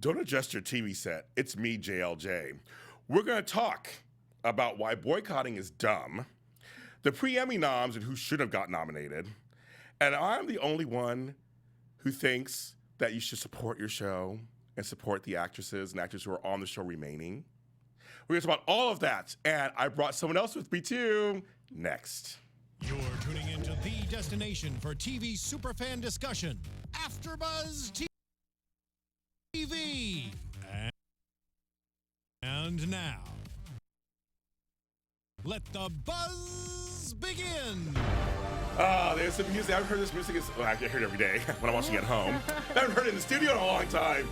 Don't adjust your TV set. It's me, JLJ. We're going to talk about why boycotting is dumb, the pre-Emmy noms and who should have got nominated, and I'm the only one who thinks that you should support your show and support the actresses and actors who are on the show remaining. We're going to talk about all of that, and I brought someone else with me too. Next. You're tuning into the destination for TV superfan discussion, AFTERBUZZ TV. And now, let the buzz begin. There's some music. I haven't heard this music. I hear it every day when I'm watching at home. I haven't heard it in the studio in a long time.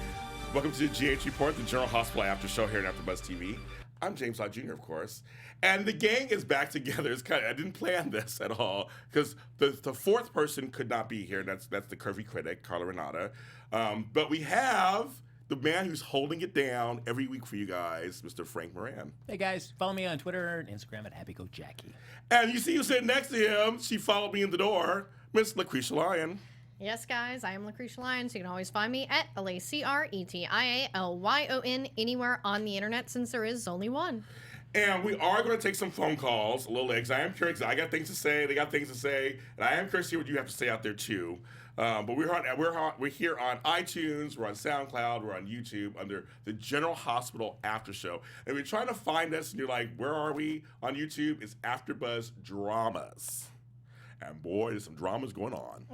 Welcome to the GH Report, the General Hospital After Show here at AFTERBUZZ TV. I'm James Lott Junior, of course. And the gang is back together. I didn't plan this at all because the fourth person could not be here. That's the curvy critic, Carla Renata. But we have the man who's holding it down every week for you guys, Mr. Frank Moran. Hey guys, follow me on Twitter and Instagram at HappyGoJackie. And you see you sitting next to him. She followed me in the door, Miss Lacretia Lyon. Yes, guys, I am Lacretia Lyon, so you can always find me at LACRETIALYON anywhere on the internet since there is only one. And we are going to take some phone calls a little later because I am curious. I got things to say. They got things to say. And I am curious to see what you have to say out there, too. But we're here on iTunes. We're on SoundCloud. We're on YouTube under the General Hospital After Show. And if you're trying to find us and you're like, where are we on YouTube? It's AFTERBUZZ Dramas. And boy, there's some dramas going on.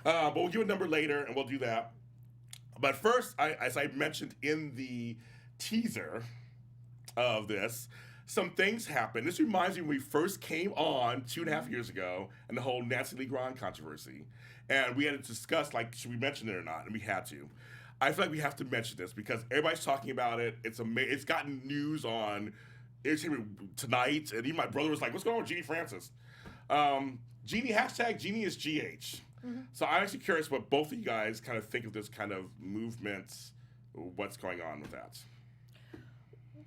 But we'll give a number later, and we'll do that. But first, as I mentioned in the teaser of this, some things happened. This reminds me when we first came on 2.5 years ago and the whole Nancy Lee Grahn controversy. And we had to discuss, like, should we mention it or not? And we had to. I feel like we have to mention this because everybody's talking about it. It's gotten news on Entertainment Tonight. And even my brother was like, what's going on with Genie Francis? Genie, hashtag Genie is GH. Mm-hmm. So I'm actually curious what both of you guys kind of think of this kind of movement, what's going on with that.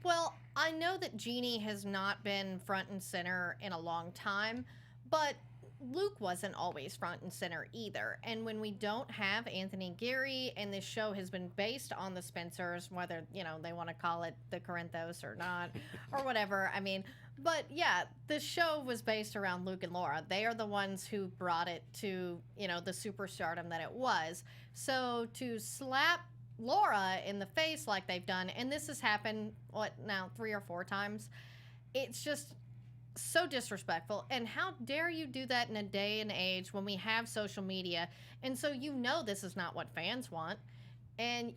Well, I know that Genie has not been front and center in a long time, but Luke wasn't always front and center either. And when we don't have Anthony Geary, and this show has been based on the Spencers, whether, they want to call it the Corinthos or not, or whatever, but yeah, the show was based around Luke and Laura. They are the ones who brought it to, the superstardom that it was. So to slap Laura in the face like they've done, and this has happened, 3 or 4 times, it's just so disrespectful. And how dare you do that in a day and age when we have social media? And so this is not what fans want. And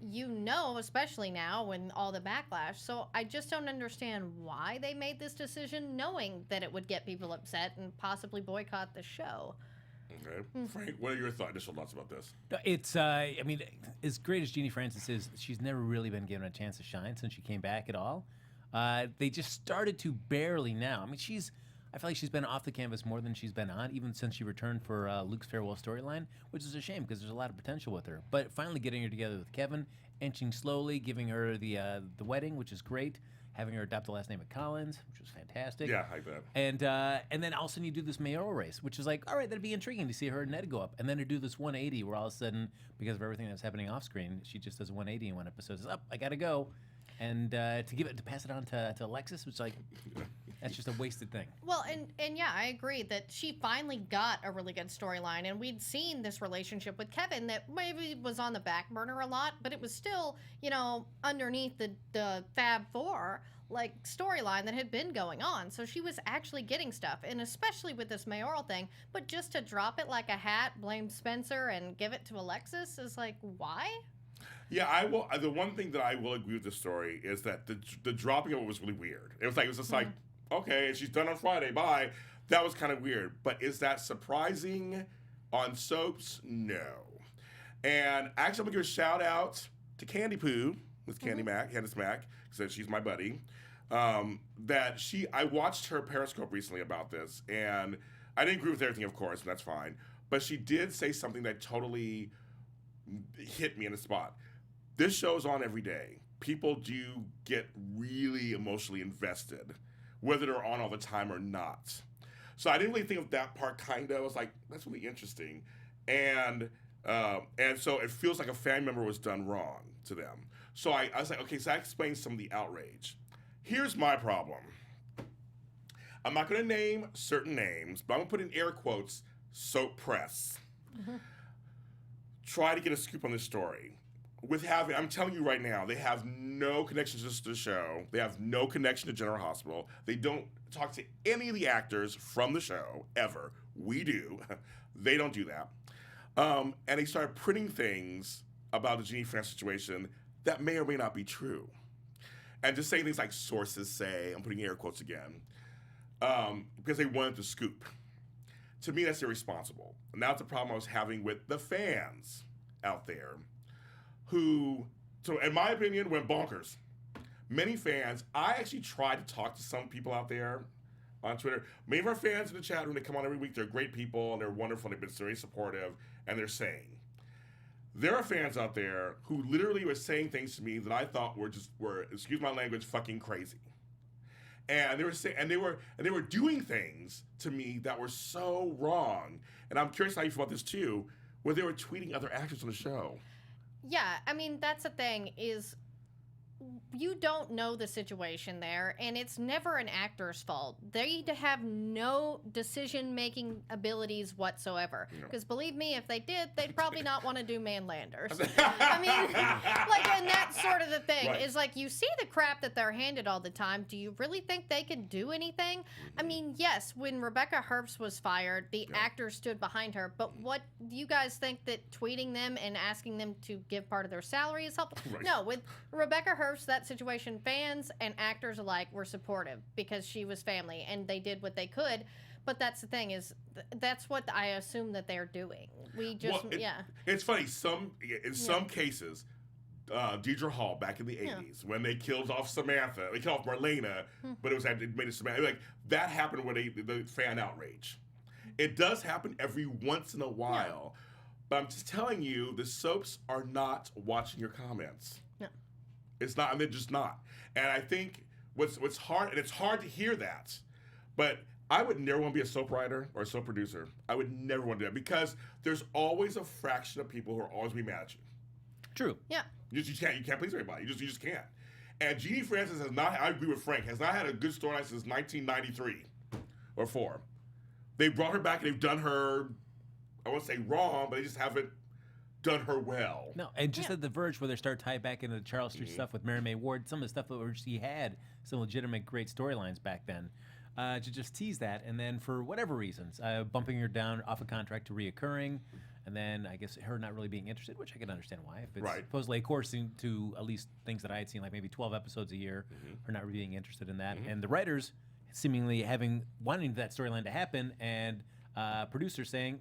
especially now when all the backlash. So I just don't understand why they made this decision knowing that it would get people upset and possibly boycott the show. Okay. Frank, what are your initial thoughts about this? It's, as great as Genie Francis is, she's never really been given a chance to shine since she came back at all. They just started to barely now. I feel like she's been off the canvas more than she's been on, even since she returned for Luke's farewell storyline, which is a shame because there's a lot of potential with her. But finally getting her together with Kevin, inching slowly, giving her the wedding, which is great, having her adopt the last name of Collins, which was fantastic. Yeah, I like that. And then all of a sudden you do this mayoral race, which is like, all right, that'd be intriguing to see her and Ned go up. And then to do this 180 where all of a sudden, because of everything that's happening off screen, she just does 180 in one episode. Says, I gotta go. And to pass it on to Alexis, which that's just a wasted thing. Well, and yeah, I agree that she finally got a really good storyline, and we'd seen this relationship with Kevin that maybe was on the back burner a lot, but it was still, underneath the Fab Four storyline that had been going on. So she was actually getting stuff, and especially with this mayoral thing. But just to drop it like a hat, blame Spencer, and give it to Alexis is why? Yeah, I will. The one thing that I will agree with the story is that the dropping of it was really weird. It was just okay, she's done on Friday, bye. That was kind of weird. But is that surprising on soaps? No. And actually, I'm going to give a shout out to Candy Poo, with Candice Mack, because she's my buddy. I watched her Periscope recently about this, and I didn't agree with everything, of course, and that's fine. But she did say something that totally hit me in a spot. This show's on every day. People do get really emotionally invested, whether they're on all the time or not. So I didn't really think of that part, kind of. I was like, that's really interesting. And And so it feels like a family member was done wrong to them. So I was like, okay, so that explains some of the outrage. Here's my problem. I'm not going to name certain names, but I'm going to put in air quotes, soap press. Try to get a scoop on this story. I'm telling you right now, they have no connection to the show. They have no connection to General Hospital. They don't talk to any of the actors from the show, ever. We do. They don't do that. And they started printing things about the Genie Francis situation that may or may not be true. And just saying things like sources say, I'm putting air quotes again, because they wanted the scoop. To me, that's irresponsible. And that's the problem I was having with the fans out there who, so in my opinion, went bonkers. Many fans, I actually tried to talk to some people out there on Twitter. Many of our fans in the chat room, they come on every week, they're great people, and they're wonderful, and they've been very supportive, and they're saying, there are fans out there who literally were saying things to me that I thought were, excuse my language, fucking crazy. And they were saying, and they were doing things to me that were so wrong. And I'm curious how you feel about this too, where they were tweeting other actors on the show. Yeah, I mean, that's the thing is you don't know the situation there, and it's never an actor's fault. They have no decision-making abilities whatsoever. Because believe me, if they did, they'd probably not want to do Manlanders. I mean, like, and that's sort of the thing, is like, you see the crap that they're handed all the time. Do you really think they can do anything? I mean, yes, when Rebecca Herbst was fired, the actors stood behind her, but what do you guys think that tweeting them and asking them to give part of their salary is helpful? No, with Rebecca Herbst, that situation, fans and actors alike were supportive because she was family and they did what they could. But that's the thing is, that's what I assume that they're doing. We just, It's funny. In some cases, Deidre Hall back in the 80s when they killed off Samantha, they killed off Marlena, but it made it Samantha. Like that happened with the fan outrage. It does happen every once in a while, but I'm just telling you, the soaps are not watching your comments. It's not, and they're just not. And I think what's hard, and it's hard to hear that, but I would never want to be a soap writer or a soap producer. I would never want to do that because there's always a fraction of people who are always be mad at you. True. Yeah. You can't please everybody. You just can't. And Genie Francis has not, I agree with Frank, has not had a good storyline since 1993 or 4. They brought her back and they've done her, I won't say wrong, but they just haven't done her well. No, and just at The Verge, where they start tying back into the Charles Street stuff with Mary May Ward, some of the stuff that she had some legitimate great storylines back then, to just tease that, and then for whatever reasons, bumping her down off a contract to reoccurring, and then I guess her not really being interested, which I can understand why. If it's supposedly coursing to at least things that I had seen, like maybe 12 episodes a year, her not really being interested in that, and the writers seemingly wanting that storyline to happen, and producer saying,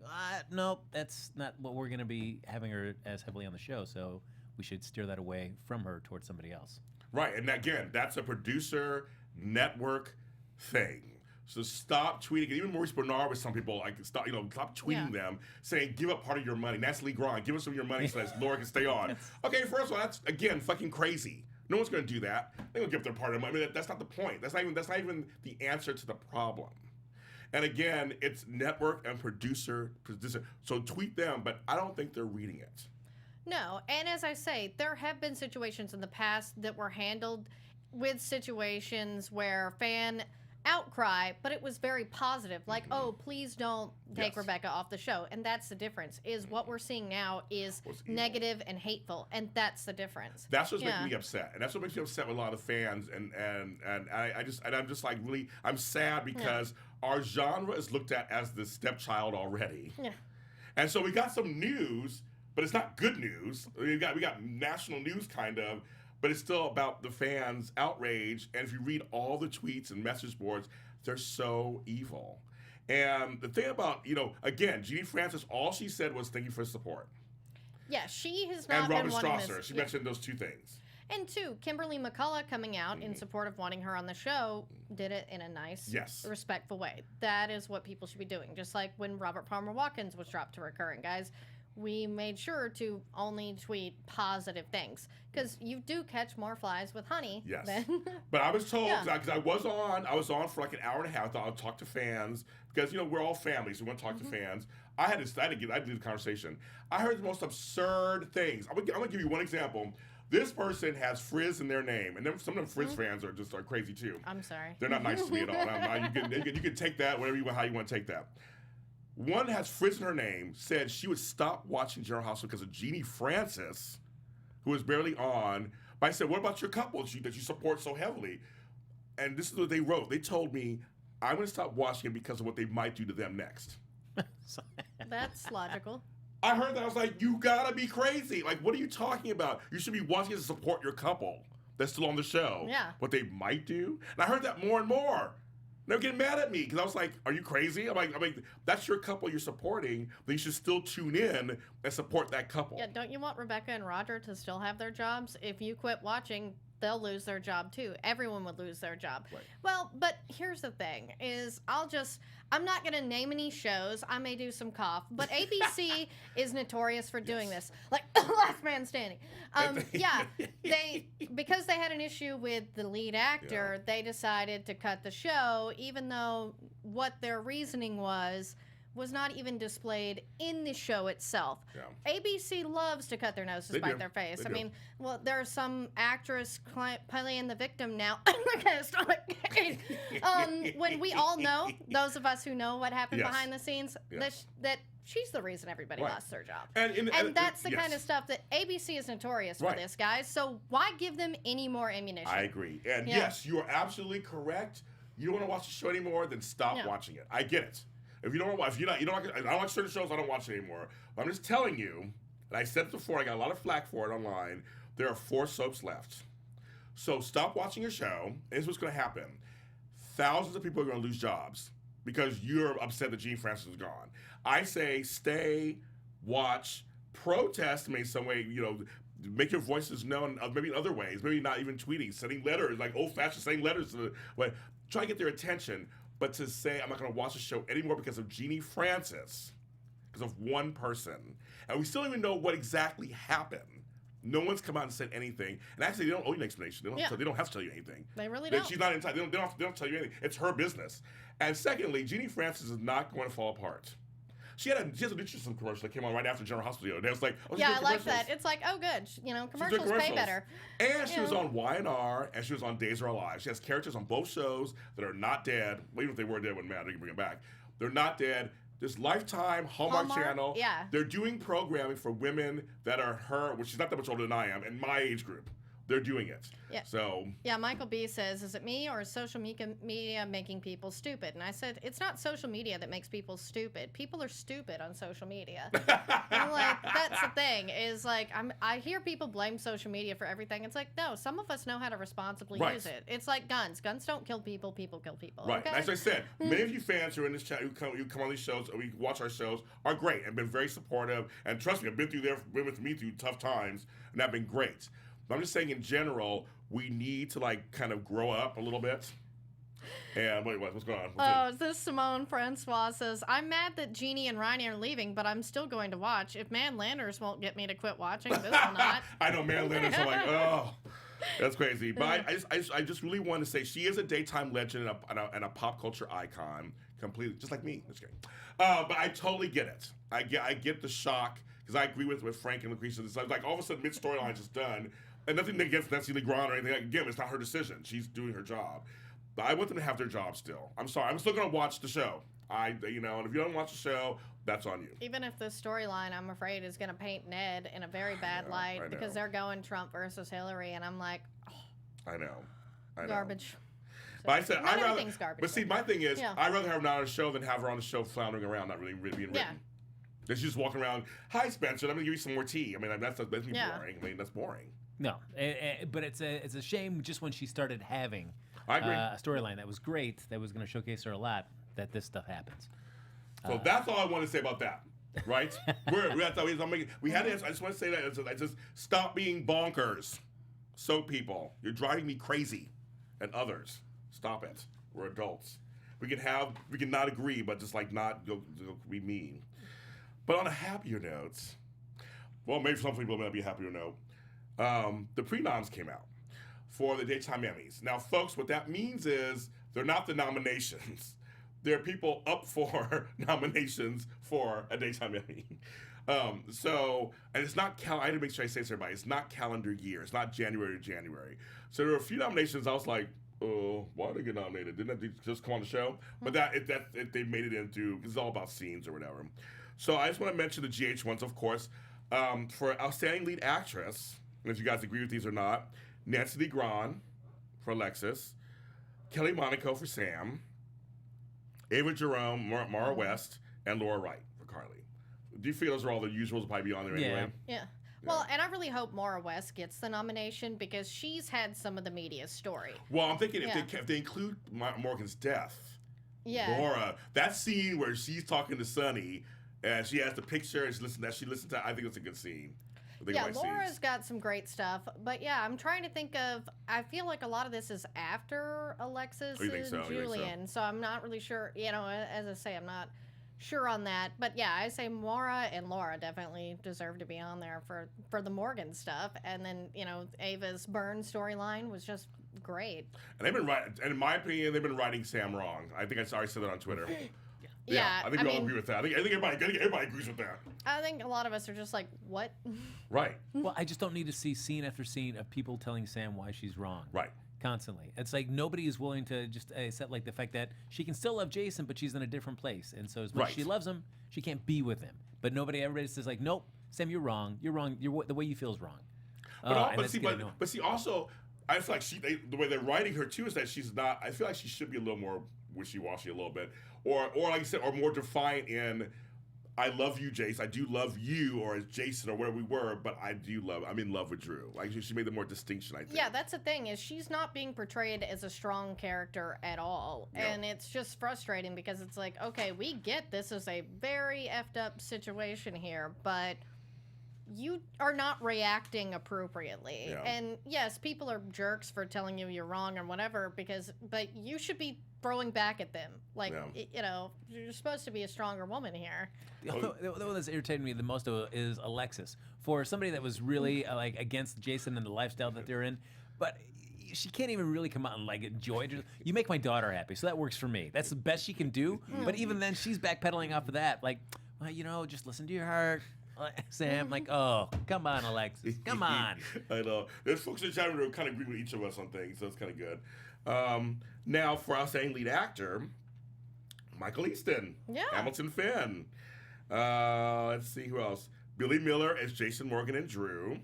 no, that's not what we're going to be having her as heavily on the show, so we should steer that away from her towards somebody else. Right, and again, that's a producer network thing. So stop tweeting. Even Maurice Bernard with some people, like stop tweeting them saying, give up part of your money. Nancy Lee Grant, give us some of your money so that Laura can stay on. Okay, first of all, that's again fucking crazy. No one's going to do that. They don't give up their part of the money. I mean, that's not the point. That's not even the answer to the problem. And again, it's network and producer. So tweet them, but I don't think they're reading it. No, and as I say, there have been situations in the past that were handled with situations where fan outcry, but it was very positive. Like, oh, please don't take Rebecca off the show. And that's the difference, is what we're seeing now is negative and hateful, and that's the difference. That's what's making me upset. And that's what makes me upset with a lot of fans. And I'm just like, really, I'm sad because our genre is looked at as the stepchild already. Yeah. And so we got some news, but it's not good news. We got national news kind of, but it's still about the fans' outrage. And if you read all the tweets and message boards, they're so evil. And the thing about, again, Genie Francis, all she said was thank you for support. Yeah, she has not and been Robin wanting Strasser, this. she mentioned those two things. And two, Kimberly McCullough coming out in support of wanting her on the show did it in a nice, respectful way. That is what people should be doing. Just like when Robert Palmer Watkins was dropped to recurring, guys. We made sure to only tweet positive things because you do catch more flies with honey. Yes. Than but I was told, because I was on for like an hour and a half. I thought I'd talk to fans because, we're all families. We want to talk to fans. I did the conversation. I heard the most absurd things. I'm gonna give you one example. This person has Frizz in their name, and then some of them Frizz fans are crazy too. I'm sorry. They're not nice to me at all. You can take that how you want to take that. One has Frizz in her name, said she would stop watching General Hospital because of Genie Francis, who was barely on. But I said, what about your couple that you support so heavily? And this is what they wrote. They told me, I'm going to stop watching it because of what they might do to them next. That's logical. I heard that. I was like, you gotta be crazy. Like, what are you talking about? You should be watching it to support your couple that's still on the show. Yeah. What they might do. And I heard that more and more. They were getting mad at me because I was like, are you crazy? I'm like, that's your couple you're supporting, but you should still tune in and support that couple. Yeah, don't you want Rebecca and Roger to still have their jobs? If you quit watching, they'll lose their job too. Everyone would lose their job. Right. Well, but here's the thing is I'm not going to name any shows. I may do some cough, but ABC is notorious for doing this. Like Last Man Standing. Yeah, because they had an issue with the lead actor, they decided to cut the show, even though what their reasoning was not even displayed in the show itself. Yeah. ABC loves to cut their nose to spite their face. I mean, well, there's some actress playing the victim now. When we all know, those of us who know what happened behind the scenes, that she's the reason everybody lost their job. And that's the kind of stuff that ABC is notorious for this, guys. So why give them any more ammunition? I agree. And yes, you are absolutely correct. You don't want to watch the show anymore, then stop watching it. I get it. If you don't watch, I don't like certain shows, I don't watch it anymore. But I'm just telling you, and I said it before, I got a lot of flack for it online, there are 4 soaps left. So stop watching your show, and this is what's going to happen. Thousands of people are going to lose jobs because you're upset that Gene Francis is gone. I say stay, watch, protest in some way, make your voices known maybe in other ways, maybe not even tweeting, sending letters, like old-fashioned sending letters to try to get their attention. But to say I'm not going to watch the show anymore because of Genie Francis, because of one person, and we still don't even know what exactly happened. No one's come out and said anything, and actually they don't owe you an explanation. They don't have to tell you anything. They really don't. She's not entitled. They don't tell you anything. It's her business. And secondly, Genie Francis is not going to fall apart. She has an interesting commercial that came on right after General Hospital. And it was like, I like that. It's like, oh, good. Commercials pay better. And she was on Y&R, and she was on Days of Our Lives. She has characters on both shows that are not dead. Well, even if they were dead, it wouldn't matter. They can bring them back. They're not dead. There's Lifetime, Hallmark Channel. Yeah. They're doing programming for women that are which she's not that much older than I am, in my age group. They're doing it. Yeah. So. Yeah, Michael B says, is it me or is social media making people stupid? And I said, it's not social media that makes people stupid. People are stupid on social media. I'm like, that's the thing, is like, I hear people blame social media for everything. It's like, no, some of us know how to responsibly use it. It's like guns. Guns don't kill people. People kill people. Right. Okay? As I said, many of you fans who are in this chat, who come on these shows, or we watch our shows, are great and been very supportive. And trust me, I've been with me through tough times, and that's been great. But I'm just saying, in general, we need to kind of grow up a little bit. And what's going on? This Simone Francois says, I'm mad that Jeannie and Ronnie are leaving, but I'm still going to watch. If Man Landers won't get me to quit watching, this will not. I know Man Landers are like, oh, that's crazy. But I just really want to say she is a daytime legend and a pop culture icon, completely, just like me. Just kidding. But I totally get it. I get the shock because I agree with Frank and Lacretia. It's like all of a sudden mid-storyline just done. And nothing against Nancy Legrand or anything. Again, it's not her decision. She's doing her job. But I want them to have their job still. I'm sorry. I'm still going to watch the show. And if you don't watch the show, that's on you. Even if the storyline, I'm afraid, is going to paint Ned in a very bad light because they're going Trump versus Hillary, and I'm like, I know. Garbage. So, but I said, not everything's garbage. But see, my thing is, I'd rather have her on a show than have her on the show floundering around, not really being written. Yeah. She's just walking around, hi, Spencer, I'm going to give you some more tea. I mean, that's boring. I mean, that's boring. No, but it's a shame just when she started having a storyline that was great, that was going to showcase her a lot, that this stuff happens. So that's all I want to say about that, right? I just want to say that. I just stop being bonkers. So people, you're driving me crazy, and others, stop it. We're adults. We can not agree, but just not go be mean. But on a happier note, well, maybe some people may not be a happier note. The pre-noms came out for the Daytime Emmys. Now, folks, what that means is they're not the nominations. there are people up for nominations for a Daytime Emmy. And it's not I had to make sure I say this to everybody. It's not calendar year. It's not January to January. So there were a few nominations. I was like, oh, why did they get nominated? Didn't they just come on the show? But they made it into, it's all about scenes or whatever. So I just want to mention the GH ones, of course. For Outstanding Lead Actress, and if you guys agree with these or not, Nancy Lee Grahn for Alexis, Kelly Monaco for Sam, Ava Jerome, Mara West, and Laura Wright for Carly. Do you feel those are all the usuals will probably be on there anyway? Yeah. Well, and I really hope Maura West gets the nomination because she's had some of the media story. Well, I'm thinking if they include Morgan's death, Laura, that scene where she's talking to Sonny and she has the picture and she listens to, I think it's a good scene. Yeah, Laura's got some great stuff. But yeah, I'm trying to think of, I feel like a lot of this is after Alexis and Julian. So I'm not really sure, as I say, I'm not sure on that. But yeah, I say Maura and Laura definitely deserve to be on there for the Morgan stuff. And then, Ava's Burn storyline was just great. And they've been writing, and in my opinion, they've been writing Sam wrong. I think I already said that on Twitter. Yeah, I think we all agree with that. I think everybody agrees with that. I think a lot of us are just like, what? Right. Well, I just don't need to see scene after scene of people telling Sam why she's wrong. Right. Constantly. It's like nobody is willing to just accept like the fact that she can still love Jason, but she's in a different place. And so as much as she loves him, she can't be with him. But everybody says like, nope, Sam, you're wrong. You're wrong. The way you feel is wrong. But see, also, I feel like the way they're writing her too is that she's not. I feel like she should be a little more wishy-washy a little bit, or like you said, or more defiant in, I love you, Jace. I do love you, or as Jason, or where we were, but I'm in love with Drew. Like she made the more distinction, I think. Yeah, that's the thing is she's not being portrayed as a strong character at all, and it's just frustrating because it's like, okay, we get this is a very effed up situation here, but you are not reacting appropriately. Yeah. And yes, people are jerks for telling you you're wrong or whatever, but you should be throwing back at them. Like, you're supposed to be a stronger woman here. The one that's irritating me the most is Alexis. For somebody that was really like against Jason and the lifestyle that they're in, but she can't even really come out and like enjoy it. You make my daughter happy, so that works for me. That's the best she can do. But even then, she's backpedaling off of that. Like, well, just listen to your heart. Sam, like, oh, come on, Alexis, come on. I know. There's folks in the chat room who kind of agree with each of us on things, so it's kind of good. Now, for Outstanding Lead Actor, Michael Easton, Hamilton Finn. Let's see who else. Billy Miller as Jason Morgan and Drew.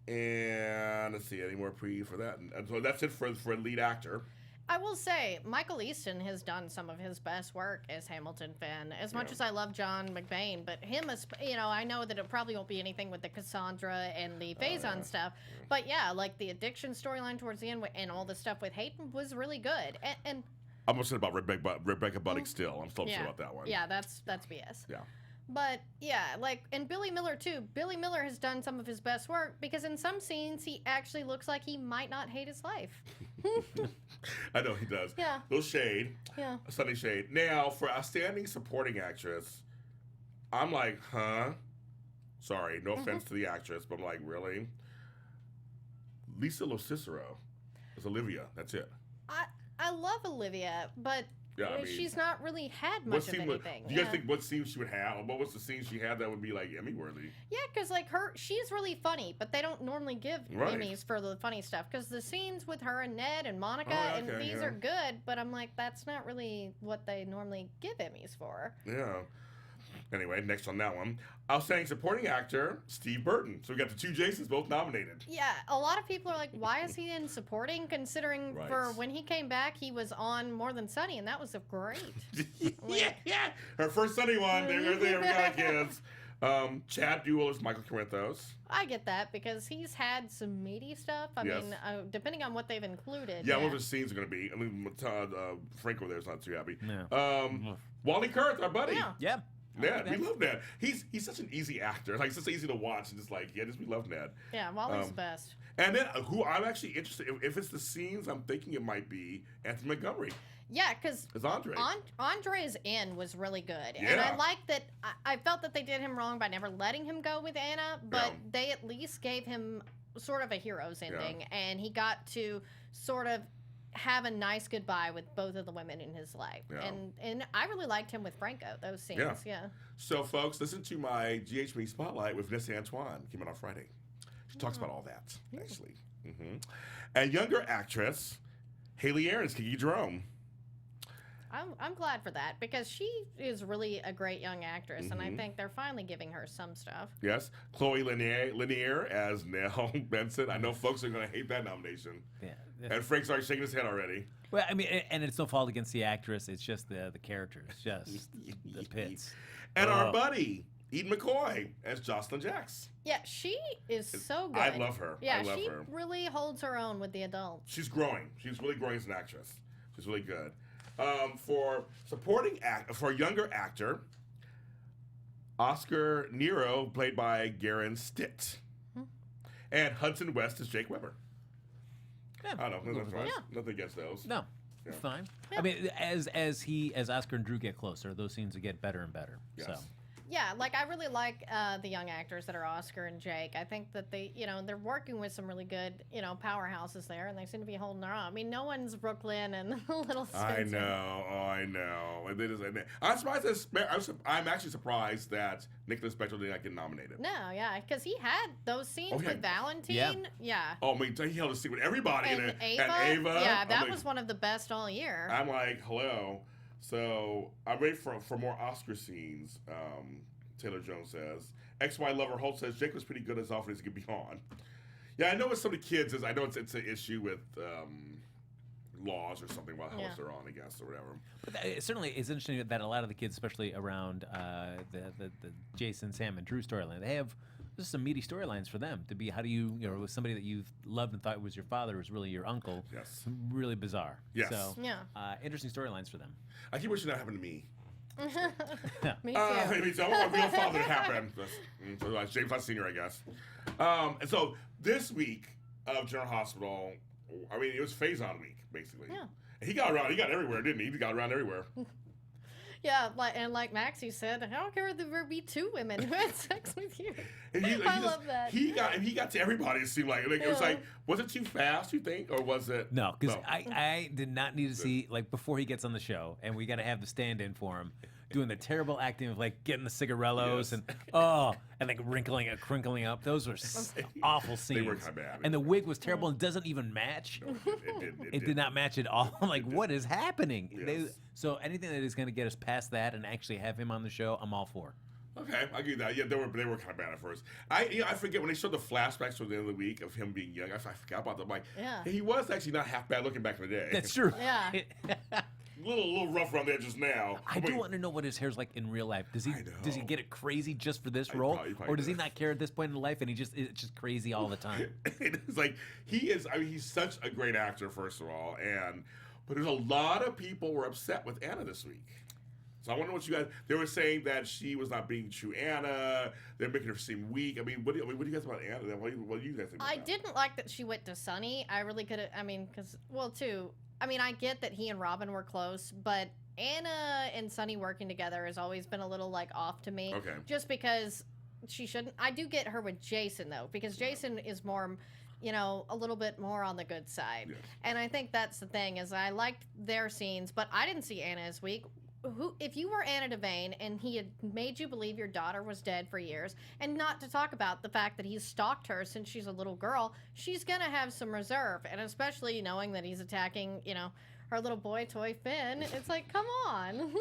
And let's see, any more pre for that? And so that's it for lead actor. I will say, Michael Easton has done some of his best work as Hamilton Finn. As much as I love John McBain, but him, I know that it probably won't be anything with the Cassandra and the Faison stuff. But yeah, like the addiction storyline towards the end and all the stuff with Hayden was really good. And I'm upset about Rebecca Budig still. I'm still upset about that one. Yeah, that's BS. Yeah. But yeah, and Billy Miller too. Billy Miller has done some of his best work because in some scenes he actually looks like he might not hate his life. I know he does. Yeah. Little shade. Yeah. A sunny shade. Now, for Outstanding Supporting Actress, I'm like, huh? Sorry, no offense to the actress, but I'm like, really? Lisa Lo-Cicero is Olivia. That's it. I love Olivia, but she's not really had much of anything. Do you guys think what scene she would have? What was the scene she had that would be like Emmy worthy? Yeah, because she's really funny, but they don't normally give Emmys for the funny stuff. Because the scenes with her and Ned and Monica these are good, but I'm like, that's not really what they normally give Emmys for. Yeah. Anyway, next on that one, Outstanding Supporting Actor, Steve Burton. So we got the two Jasons both nominated. Yeah, a lot of people are like, why is he in supporting? Considering for when he came back, he was on More Than Sunny, and that was great. Yeah. Her first Sunny one. They ever got kids. Chad Duell is Michael Corinthos. I get that because he's had some meaty stuff. I mean, depending on what they've included. Yeah, what the scenes are going to be. I mean, Frank over there is not too happy. No. Wally Kurth, our buddy. Yeah. Ned, we love Ned. He's such an easy actor. Like, it's just easy to watch and just like, we love Ned. Yeah, Wally's the best. And then who I'm actually interested if it's the scenes, I'm thinking it might be Anthony Montgomery. Yeah, because Andre's in was really good. Yeah. And I like that. I felt that they did him wrong by never letting him go with Anna, but they at least gave him sort of a hero's ending, and he got to sort of have a nice goodbye with both of the women in his life. Yeah. And I really liked him with Franco, those scenes. Yeah. So, folks, listen to my GHB Spotlight with Vanessa Antoine. Came out on Friday. She talks about all that, actually. And younger actress, Haley Aaron's Kiki Jerome. I'm glad for that because she is really a great young actress, and I think they're finally giving her some stuff. Yes. Chloe Lanier as Nell Benson. I know folks are going to hate that nomination. Yeah. And Frank's already shaking his head already. Well, I mean, and it's no fault against the actress. It's just the characters, just the pits. And our buddy, Eden McCoy as Jocelyn Jacks. Yeah, she is so good. I love her. Yeah, I love she her. really holds her own with the adults. She's growing. She's really growing as an actress. She's really good. For for younger actor, Oscar Nero, played by Garen Stitt. And Hudson West is Jake Weber. Yeah, I don't know. Nothing against those. No, it's fine. I mean, as Oscar and Drew get closer, those scenes will get better and better. Yes. So. Yeah, like I really like the young actors that are Oscar and Jake. I think that they, they're working with some really good, powerhouses there, and they seem to be holding their own. I mean, no one's Brooklyn and Little Spencer. I know. I'm surprised. I'm actually surprised that Nicholas Bechtel did not get nominated. No, yeah, because he had those scenes with Valentine. Yeah. Oh, I mean, he held a scene with everybody. And Ava. And Ava. Yeah, that was one of the best all year. I'm like, hello. So I'm ready for more Oscar scenes. Taylor Jones says. XY Lover Holt says Jake was pretty good as often as he could be on. Yeah, I know with some of the kids I know it's an issue with laws or something while hosts are on, I guess, or whatever. But it certainly is interesting that a lot of the kids, especially around the Jason, Sam, and Drew storyline, they have just some meaty storylines for them to be. How do you with somebody that you've loved and thought was your father was really your uncle? Yes. Really bizarre. Yes. So interesting storylines for them. I keep wishing that happened to me. Me too. I want my real father to happen. So James Lott Senior, I guess. And so this week of General Hospital, I mean, it was Faison week, basically. Yeah. And he got around. He got everywhere, didn't he? He got around everywhere. Yeah, like Maxie said, I don't care if there be two women who had sex with you. And I love that. He got to everybody. It seemed like it was like, was it too fast? You think, or was it? No, because I did not need to see before he gets on the show, and we got to have the stand-in for him. Doing the terrible acting of getting the cigarellos and crinkling up. Those were awful scenes. They were kind of bad. And the wig was terrible and doesn't even match. No, it did not match at all. I'm like, what is happening? Yes. So anything that is going to get us past that and actually have him on the show, I'm all for. Okay, I'll give you that. Yeah, they were kind of bad at first. I forget when they showed the flashbacks from the end of the week of him being young. I forgot about them. Like, he was actually not half bad looking back in the day. That's true. Yeah. A little rough around the edges now. I do want to know what his hair's like in real life. Does he get it crazy just for this role, probably or does he does. not care at this point in life and it's just crazy all the time? It's like he is. I mean, he's such a great actor, first of all, but there's a lot of people were upset with Anna this week. So I wonder what you guys. They were saying that she was not being true Anna. They're making her seem weak. I mean, what do you guys about Anna? What do you guys think about that? Didn't like that she went to Sunny. I really could have. I mean, I get that he and Robin were close, but Anna and Sunny working together has always been a little off to me. Okay. Just because she shouldn't. I do get her with Jason though, because Jason is more, a little bit more on the good side. Yes. And I think that's the thing is I liked their scenes, but I didn't see Anna this week. If you were Anna Devane and he had made you believe your daughter was dead for years, and not to talk about the fact that he's stalked her since she's a little girl, she's gonna have some reserve, and especially knowing that he's attacking, her little boy toy Finn. It's like, come on.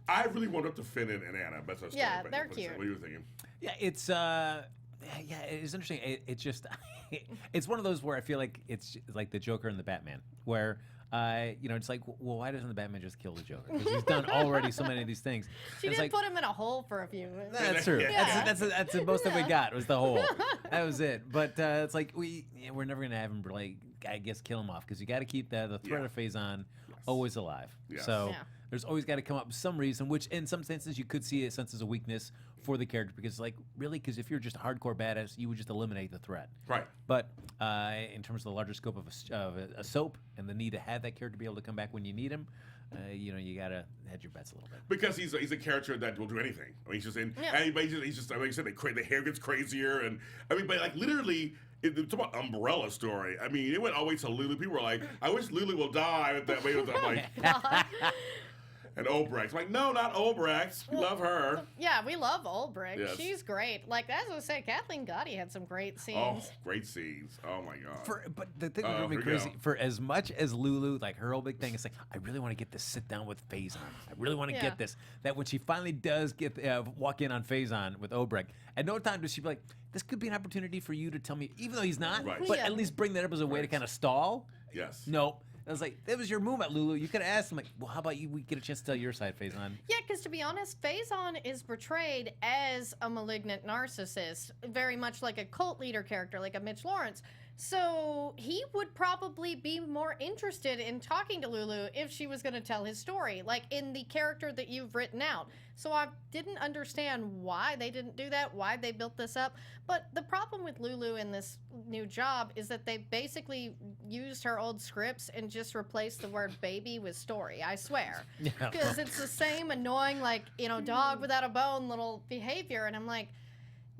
I really warmed up to Finn and Anna. That's what I was Yeah, they're cute. What are you thinking? Yeah, it's it's interesting. It's just it's one of those where I feel like it's like the Joker and the Batman, where it's like, well, why doesn't the Batman just kill the Joker? Because he's done already so many of these things. She did put him in a hole for a few minutes. That's true. Yeah. That's the most that we got was the hole. That was it. But it's like we're never gonna have him I guess kill him off because you got to keep the threat of Faison always alive. Yes. So there's always got to come up with some reason, which in some senses you could see a sense as a weakness for the character because because if you're just a hardcore badass, you would just eliminate the threat. Right. But in terms of the larger scope of a soap and the need to have that character be able to come back when you need him, you gotta hedge your bets a little bit. Because he's a character that will do anything. I mean, he's just in. Yeah. He's just like I said, the hair gets crazier, and I mean, but literally It's about umbrella story. I mean, it went all the way to Lulu. People were like, I wish Lulu will die with that way. I'm like, God. and Obrecht. I'm like, no, not Obrecht. We love her. Yeah, we love Ulbricht. Yes. She's great. Like, as I was saying, Kathleen Gotti had some great scenes. Oh, great scenes. Oh my god. But the thing that drove me here we crazy, go. for as much as Lulu, like her whole big thing is like, I really want to get this sit down with Faison. I really want to Yeah. get this. That when she finally does get walk in on Faison with Obrecht, at no time does she be like, this could be an opportunity for you to tell me, even though he's not, Right. but Yeah. at least bring that up as a way to kind of stall. Yes. No. I was like, that was your move at Lulu. You could have asked him, like, well, how about we get a chance to tell your side, Faison? Yeah, because to be honest, Faison is portrayed as a malignant narcissist, very much like a cult leader character, like a Mitch Lawrence. So he would probably be more interested in talking to Lulu if she was going to tell his story, like in the character that you've written out. So I didn't understand why they didn't do that, why they built this up. But the problem with Lulu in this new job is that they basically used her old scripts and just replaced the word baby with story, I swear. Yeah. Because it's the same annoying, like, dog without a bone little behavior. And I'm like,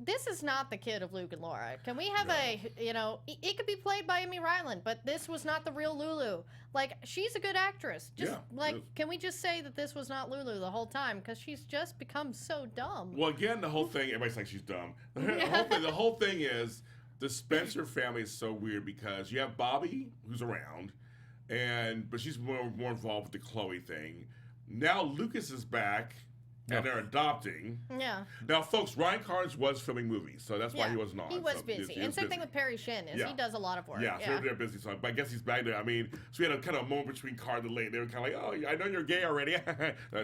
this is not the kid of Luke and Laura. Can we have it could be played by Amy Ryland, but this was not the real Lulu. Like, she's a good actress. Just, Yeah, can we just say that this was not Lulu the whole time? Because she's just become so dumb. Well, again, the whole thing, everybody's like, she's dumb. The whole thing is, the Spencer family is so weird because you have Bobby, who's around, but she's more involved with the Chloe thing. Now Lucas is back, and they're adopting. Yeah. Now, folks, Ryan Carnes was filming movies, so that's why he wasn't on. He was So busy. he And was same busy. thing with Perry Shin, is Yeah. he does a lot of work. Yeah, so they're busy. So, but I guess he's back there. I mean, so we had a kind of moment between Card and Late. They were kind of like, "Oh, I know you're gay already.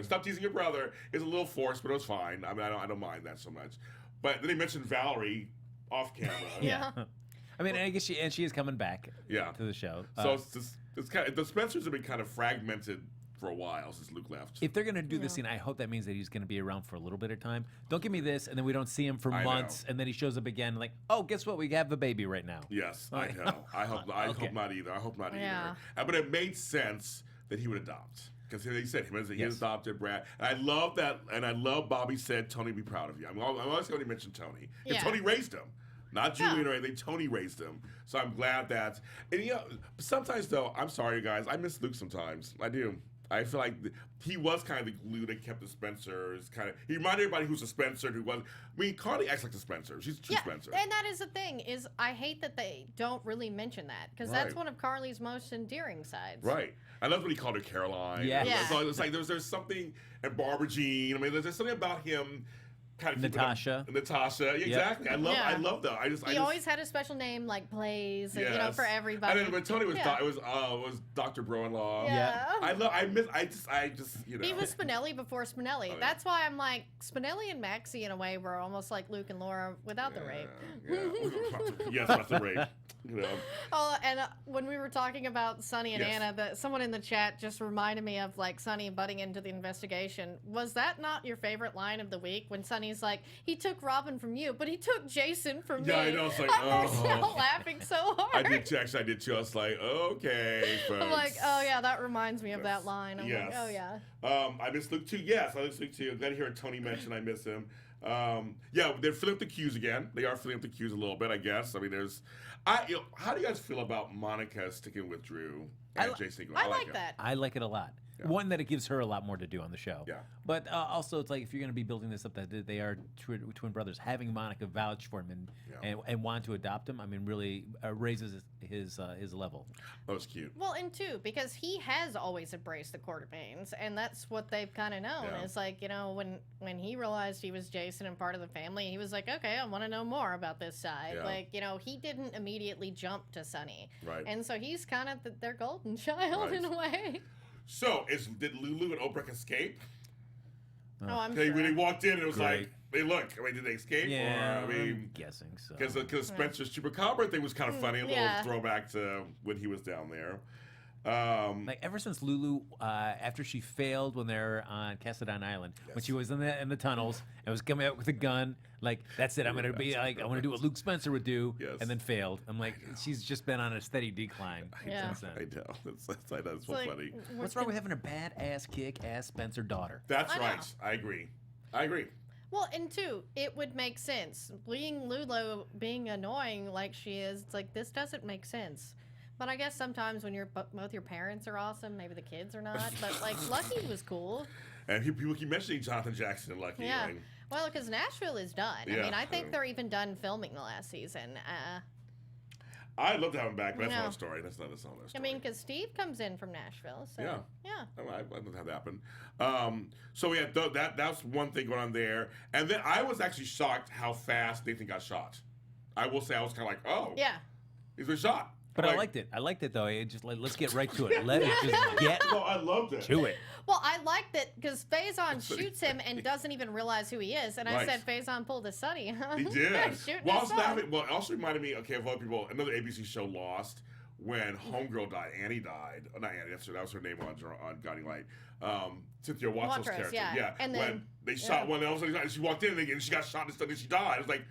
Stop teasing your brother." It's a little forced, but it was fine. I mean, I don't mind that so much. But then they mentioned Valerie off camera. Yeah. I mean, I guess she is coming back Yeah. to the show. So it's kind of, the Spencers have been kind of fragmented for a while since Luke left. If they're going to do this scene, I hope that means that he's going to be around for a little bit of time. Don't give me this, and then we don't see him for I months, know. and then he shows up again, like, oh, guess what? We have a baby right now. Yes, I Right. know. I hope Okay. not either. I hope not Yeah. either. But it made sense that he would adopt. Because he said he Yes. adopted Brad. And I love that, and I love Bobby said, Tony, be proud of you. I'm always going to mention Tony. And Yeah. Tony raised him. Not Julian or anything. Tony raised him. So I'm glad that. And sometimes, though, I'm sorry, you guys. I miss Luke sometimes. I do. I feel like he was kind of the glue that kept the Spencers he reminded everybody who's a Spencer and who wasn't. I mean, Carly acts like a Spencer. She's Spencer. And that is the thing, is I hate that they don't really mention that, because that's Right. one of Carly's most endearing sides. Right. I love when he called her Caroline. Yes. Yeah. So it's like there's something, and Barbara Jean. I mean, there's something about him kind of Natasha. Natasha. Exactly. I love that. He always had a special name, like Blaze, and, Yes. for everybody. And then when Tony was Yeah. it was Dr. Bro-in-law. Yeah. I just He was Spinelli before Spinelli. Oh, yeah. That's why I'm like, Spinelli and Maxie, in a way, were almost like Luke and Laura without the rape. Yeah. Yes, that's the rape. Oh, and when we were talking about Sonny and Yes. Anna, someone in the chat just reminded me of, like, Sonny butting into the investigation. Was that not your favorite line of the week, when Sonny's like, he took Robin from you, but he took Jason from me? Yeah, I know. It's like, I burst out laughing so hard. I did too. Actually, I did too. I was like, okay, folks. I'm like, oh yeah, that reminds me of Yes. that line. I'm Yes. like, oh yeah. I miss Luke too. Yes, I miss Luke too. I'm glad to hear Tony mention I miss him. Yeah, they're filling up the queues again. They are filling up the queues a little bit, I guess. I mean, how do you guys feel about Monica sticking with Drew and Jason? I like that. I like it a lot. Yeah. One, that it gives her a lot more to do on the show. Yeah. But also, it's like, if you're going to be building this up, that they are twin brothers, having Monica vouch for him and want to adopt him, I mean, really raises his level. That was cute. Well, and two, because he has always embraced the Quartermaines, and that's what they've kind of known. Yeah. It's like, when he realized he was Jason and part of the family, he was like, okay, I want to know more about this side. Yeah. Like, he didn't immediately jump to Sonny. Right. And so he's kind of their golden child Right. in a way. So, did Lulu and Obrecht escape? Oh, I'm They sure. really walked in and it was Great. like, hey, look, I mean, did they escape? Yeah, Or, I mean, I'm guessing so. because Spencer's Chupacabra thing was kind of funny, a little yeah. throwback to when he was down there. Like, ever since Lulu, after she failed when they're on Cassadine Island, when she was in the tunnels and was coming out with a gun, like, that's it. I'm gonna be like, I want to do what Luke Spencer would do, Yes. and then failed. I'm like, she's just been on a steady decline Yeah. since then. I know. That's so Like, funny. What's wrong with having a badass, kick-ass Spencer daughter? That's I know. right. I agree. Well, and two, it would make sense. Being Lulu being annoying like she is, it's like, this doesn't make sense. But I guess sometimes when both your parents are awesome, maybe the kids are not. But, like, Lucky was cool. And people keep mentioning Jonathan Jackson and Lucky. Yeah. Like, Well, because Nashville is done. Yeah. I mean, I think they're even done filming the last season. I'd love to have him back, but that's No. another story. That's another story. I mean, because Steve comes in from Nashville, so Yeah. I'd love to have that happen. So yeah, that's one thing going on there. And then I was actually shocked how fast Nathan got shot. I will say I was kind of like, oh, yeah. he's been shot. But I liked it. I liked it though. It just like, let's get right to it. Let it just get No, I loved it. to it. Well, I liked that because Faison shoots him and doesn't even realize who he is. And I Right. said, Faison pulled a Sonny, huh? He did. Shooting Well, I his was son. laughing. Well, it also reminded me, okay, of other people. Another ABC show, Lost, when Homegirl died. Annie died. Oh, not Annie. That was her name on Guiding Light. Cynthia Wattrow's Wattrow's, character. yeah. And when then- they shot one, all of a sudden she walked in and she got shot and she died. I was like,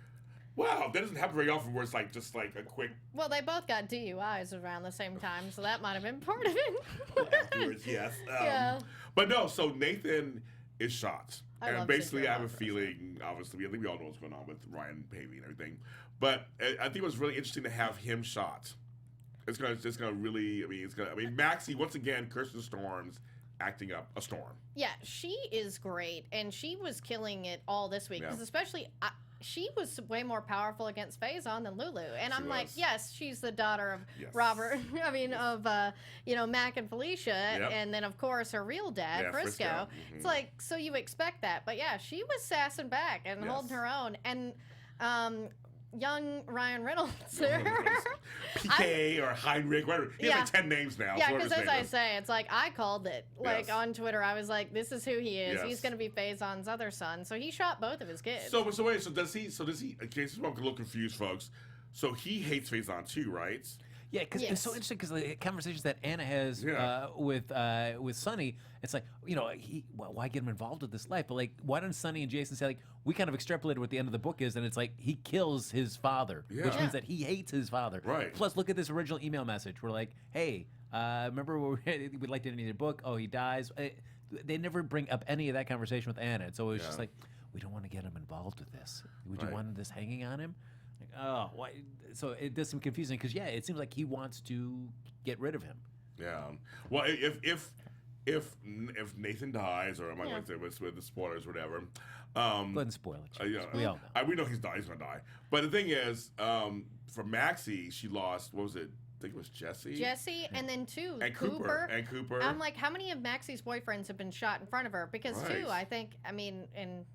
wow, that doesn't happen very often. Where it's like just like a quick. Well, they both got DUIs around the same time, so that might have been part of it. Afterwards, yes. Yeah. But no, so Nathan is shot. I And love basically, Cynthia I have a Wattrow's. feeling, obviously, I think we all know what's going on with Ryan Pavey and everything. But I think it was really interesting to have him shot. It's gonna really, Maxie, once again, Kirsten Storm's acting up a storm. Yeah, she is great, and she was killing it all this week. Because Yeah. especially, she was way more powerful against Faison than Lulu. And I'm like, was. yes, she's the daughter of Yes. Robert. Of Mac and Felicia, Yep. and then of course her real dad, Yeah, Frisco. Frisco. It's Mhm. like, so you expect that, but yeah, she was sassing back and Yes. holding her own. And young Ryan Reynolds. PK or Heinrich, whatever. He has like 10 names now. Yeah, so because whatever his as name I is. say, it's like I called it. Like Yes. on Twitter, I was like, "This is who he is. Yes. He's going to be Faison's other son." So he shot both of his kids. So wait, so does he, okay, this is why I'm a little confused, folks. So he hates Faison too, right? Yeah, because it's so Yes. interesting because the conversations that Anna has Yeah. with Sonny, it's like, why get him involved with this life? But like, why don't Sonny and Jason say like, we kind of extrapolated what the end of the book is, and it's like he kills his father, which Yeah. means that he hates his father. Right. Plus, look at this original email message. We're like, hey, remember we'd like to end the book? Oh, he dies. They never bring up any of that conversation with Anna. It's always just Yeah. like, we don't want to get him involved with this. Would you Right. want this hanging on him? Like, oh, why? So it does seem confusing because it seems like he wants to get rid of him. Yeah. Well, if Nathan dies, or am I going to say with the spoilers, or whatever. Go ahead and spoil it. Yeah, We all know. we know he's going to die. But the thing is, for Maxie, she lost. What was it? I think it was Jesse. And then two, And Cooper. And Cooper. I'm like, how many of Maxie's boyfriends have been shot in front of her? Because Right. two, I think, and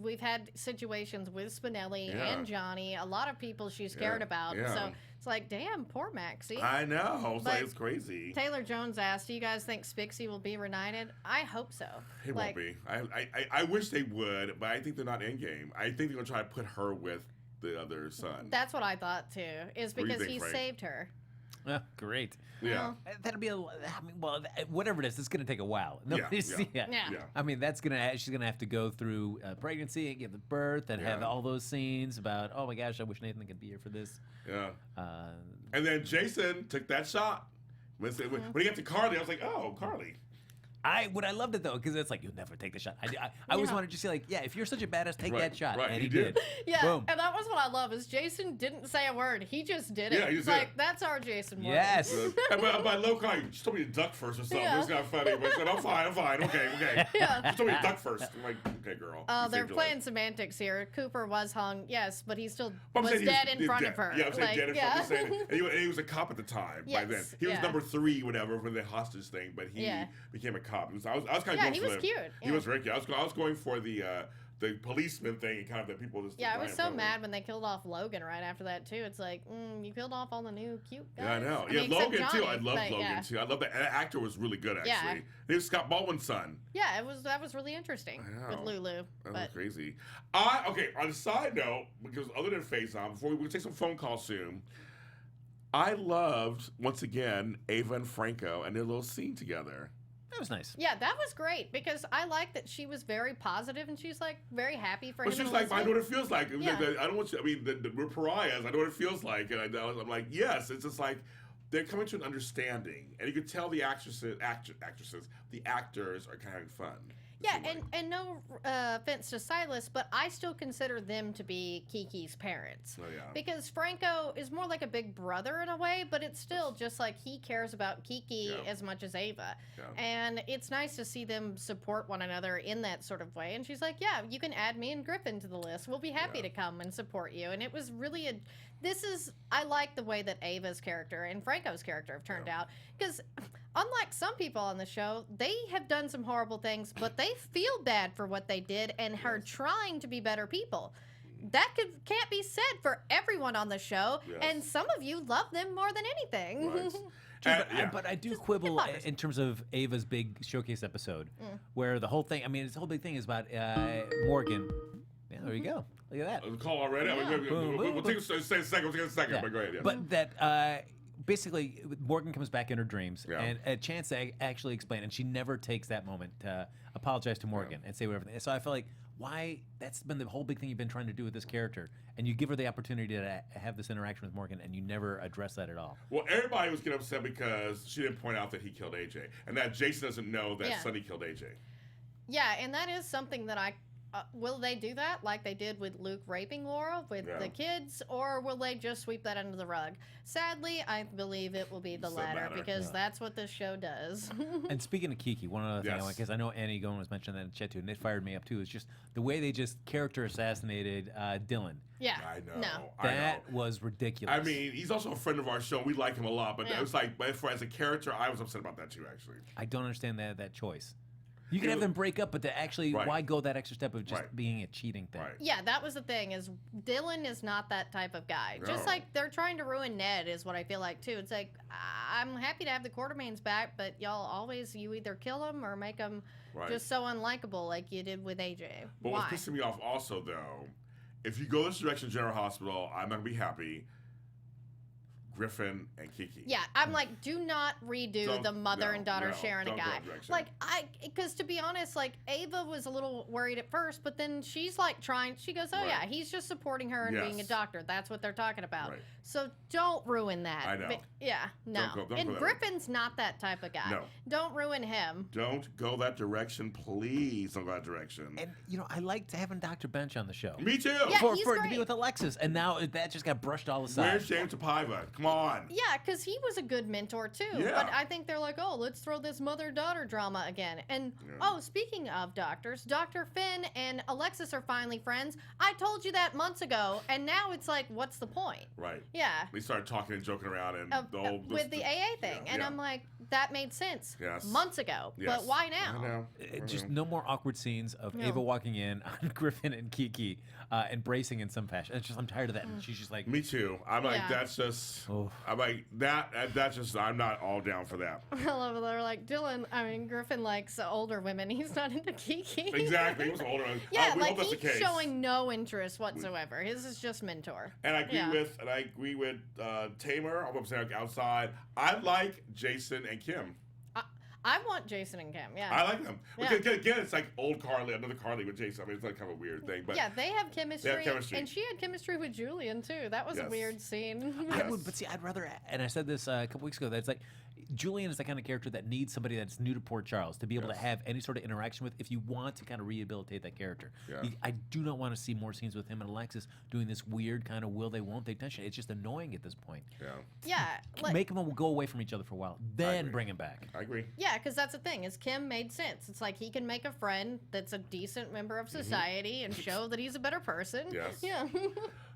we've had situations with Spinelli Yeah. and Johnny. A lot of people she's cared about. yeah. So it's like, damn, poor Maxie. I know. But It's crazy. Taylor Jones asked, "Do you guys think Spixie will be reunited?" I hope so. It won't be. I wish they would, but I think they're not in game. I think they're going to try to put her with the other son. That's what I thought too. Is What do you because think, he Frank? saved her. Oh, great. Yeah. That'll be whatever it is. It's going to take a while. Nobody's- Yeah. I mean, she's gonna have to go through pregnancy and give the birth and have Yeah. all those scenes about, oh my gosh, I wish Nathan could be here for this. Yeah. Uh, And then Jason took that shot. When he got to Carly, I was like, oh, Carly. I loved it though because it's like you'll never take the shot. I always wanted to say like, if you're such a badass, take Right, that shot, right, and he he did. did. Yeah, Boom. and that was what I love is Jason didn't say a word. He just did it. Yeah, he It's just did like it. that's our Jason. Morgan. Yes. But low Carly, she told me to duck first or something. Yeah. It was kind of funny. But I said, I'm fine. Okay. Yeah. She told me to duck first. I'm like, okay, girl. You They're saved your playing life. semantics here. Cooper was hung, yes, but he still But I'm was saying he dead in he's front dead. of her. Yeah, I'm saying dead in front of her. yeah. And he was a cop at the time by then. Yes, He was yeah. number 3, whatever, for the hostage thing, but he Yeah. became a cop. I was kind of Yeah, going he for was cute, He yeah. was very cute. I was going for the policeman thing and kind of the people just. Yeah, I was dying so from it. mad when they killed off Logan right after that too. It's like, you killed off all the new cute guys. Yeah, I know. I Yeah, mean, except Logan too. Johnny, I love but Logan yeah. too. I love that. That actor was really good actually. Yeah. He was Scott Baldwin's son. Yeah, that was really interesting I with know. Lulu. That was But crazy. Okay, on a side note, because other than Face-On, before we'll take some phone calls soon, I loved, once again, Ava and Franco and their little scene together. That was nice. yeah, that was great because I like that she was very positive and she's like very happy for But him. she's and like, I know Elizabeth. what it feels like. Yeah. I don't want you, we're pariahs. I know what it feels like. And I'm like, yes. It's just like, they're coming to an understanding. And you could tell the actors are kind of having fun. Yeah, seem like. and no offense to Silas, but I still consider them to be Kiki's parents. Oh, yeah. Because Franco is more like a big brother in a way, but it's still just like he cares about Kiki Yeah. as much as Ava. Yeah. And it's nice to see them support one another in that sort of way. And she's like, yeah, you can add me and Griffin to the list. We'll be happy to come and support you. And it was really I like the way that Ava's character and Franco's character have turned out. Because unlike some people on the show, they have done some horrible things, but they feel bad for what they did and are trying to be better people. That can't be said for everyone on the show, Yes. and some of you love them more than anything. Right. True, but I do quibble hypocrisy. in terms of Ava's big showcase episode, where the whole thing, I mean, the whole big thing is about Morgan. Yeah, there you go. Look at that. The call already? We'll take a second. We'll take a second. Yeah. But go ahead. Yeah. But that basically, Morgan comes back in her dreams, Yeah. and a chance to actually explain, and she never takes that moment to apologize to Morgan and say whatever. So I feel like, why? That's been the whole big thing you've been trying to do with this character, and you give her the opportunity to have this interaction with Morgan, and you never address that at all. Well, everybody was getting upset because she didn't point out that he killed AJ, and that Jason doesn't know that Sonny killed AJ. Yeah, and that is something that will they do that like they did with Luke raping Laura with the kids, or will they just sweep that under the rug? Sadly, I believe it will be the Doesn't latter matter. because that's what this show does. And speaking of Kiki, one other thing I Yes. want, because I know Annie Goen was mentioning that in chat too, and it fired me up too, is just the way they just character assassinated Dylan. Yeah, I know. no. I know. That was ridiculous. I mean, he's also a friend of our show. We like him a lot, but Yeah. it was like, but as a character, I was upset about that too, actually. I don't understand that choice. You can It have was- them break up, but to actually, Right. why go that extra step of just Right. being a cheating thing? Right. Yeah, that was the thing. Is Dylan is not that type of guy. Just No. like they're trying to ruin Ned is what I feel like too. It's like I'm happy to have the Quartermaines back, but you either kill him or make him Right. just so unlikable like you did with AJ. But Why? what's pissing me off also, though, if you go this direction, General Hospital, I'm not going to be happy. Griffin and Kiki. Yeah, I'm like, do not redo Don't- the mother and daughter no, sharing a don't go guy. that direction. Like, because to be honest, like, Ava was a little worried at first, but then she's like she goes, oh Right. yeah, he's just supporting her and being a Yes. doctor. That's what they're talking about. Right. So don't ruin that. I know. But, yeah, no. Don't go And that way. Griffin's not that type of guy. No. Don't ruin him. Don't go that direction, please. Don't go that direction. And I liked having Dr. Bench on the show. Me too. Yeah, for he's to great. be with Alexis, and now that just got brushed all aside. Where's James Paiva? Come on. Yeah, because he was a good mentor too. Yeah. But I think they're like, oh, let's throw this mother-daughter drama again. And speaking of doctors, Dr. Finn and Alexis are finally friends. I told you that months ago, and now it's like, what's the point? Right. Yeah. They started talking and joking around and With the AA thing. Yeah, and yeah. I'm like, that made sense Yes. months ago. Yes. But why now? I know. Just no more awkward scenes of No. Ava walking in on Griffin and Kiki embracing in some fashion. It's just, I'm tired of that. And she's just like, Me too. I'm like, Yeah. that's just. Oh. I'm like that's just. I'm not all down for that. I love it. They're like, Griffin likes older women. He's not into Kiki. Exactly. He was older. Yeah, we like hope that's the he's case. showing no interest whatsoever. His is just mentor. And I agree Yeah. with Tamer. I'm saying outside. I like Jason and Kim. I want Jason and Kim. Yeah. I like them. Yeah. Because again, it's like old Carly, another Carly with Jason. I mean, it's like kind of a weird thing, but Yeah, they have chemistry. chemistry. And she had chemistry with Julian, too. That was a Yes. weird scene. I Yes. would, but see, I'd rather, and I said this a couple weeks ago, that it's like, Julian is the kind of character that needs somebody that's new to Port Charles to be able to have any sort of interaction with if you want to kind of rehabilitate that character. Yeah. I do not want to see more scenes with him and Alexis doing this weird kind of will they, won't they tension. It's just annoying at this point. yeah, Yeah. Like, Make them go away from each other for a while, then agree. bring him back. I agree. yeah, because that's the thing, is Kim made sense. It's like he can make a friend that's a decent member of society and show that he's a better person. Yes. Yeah.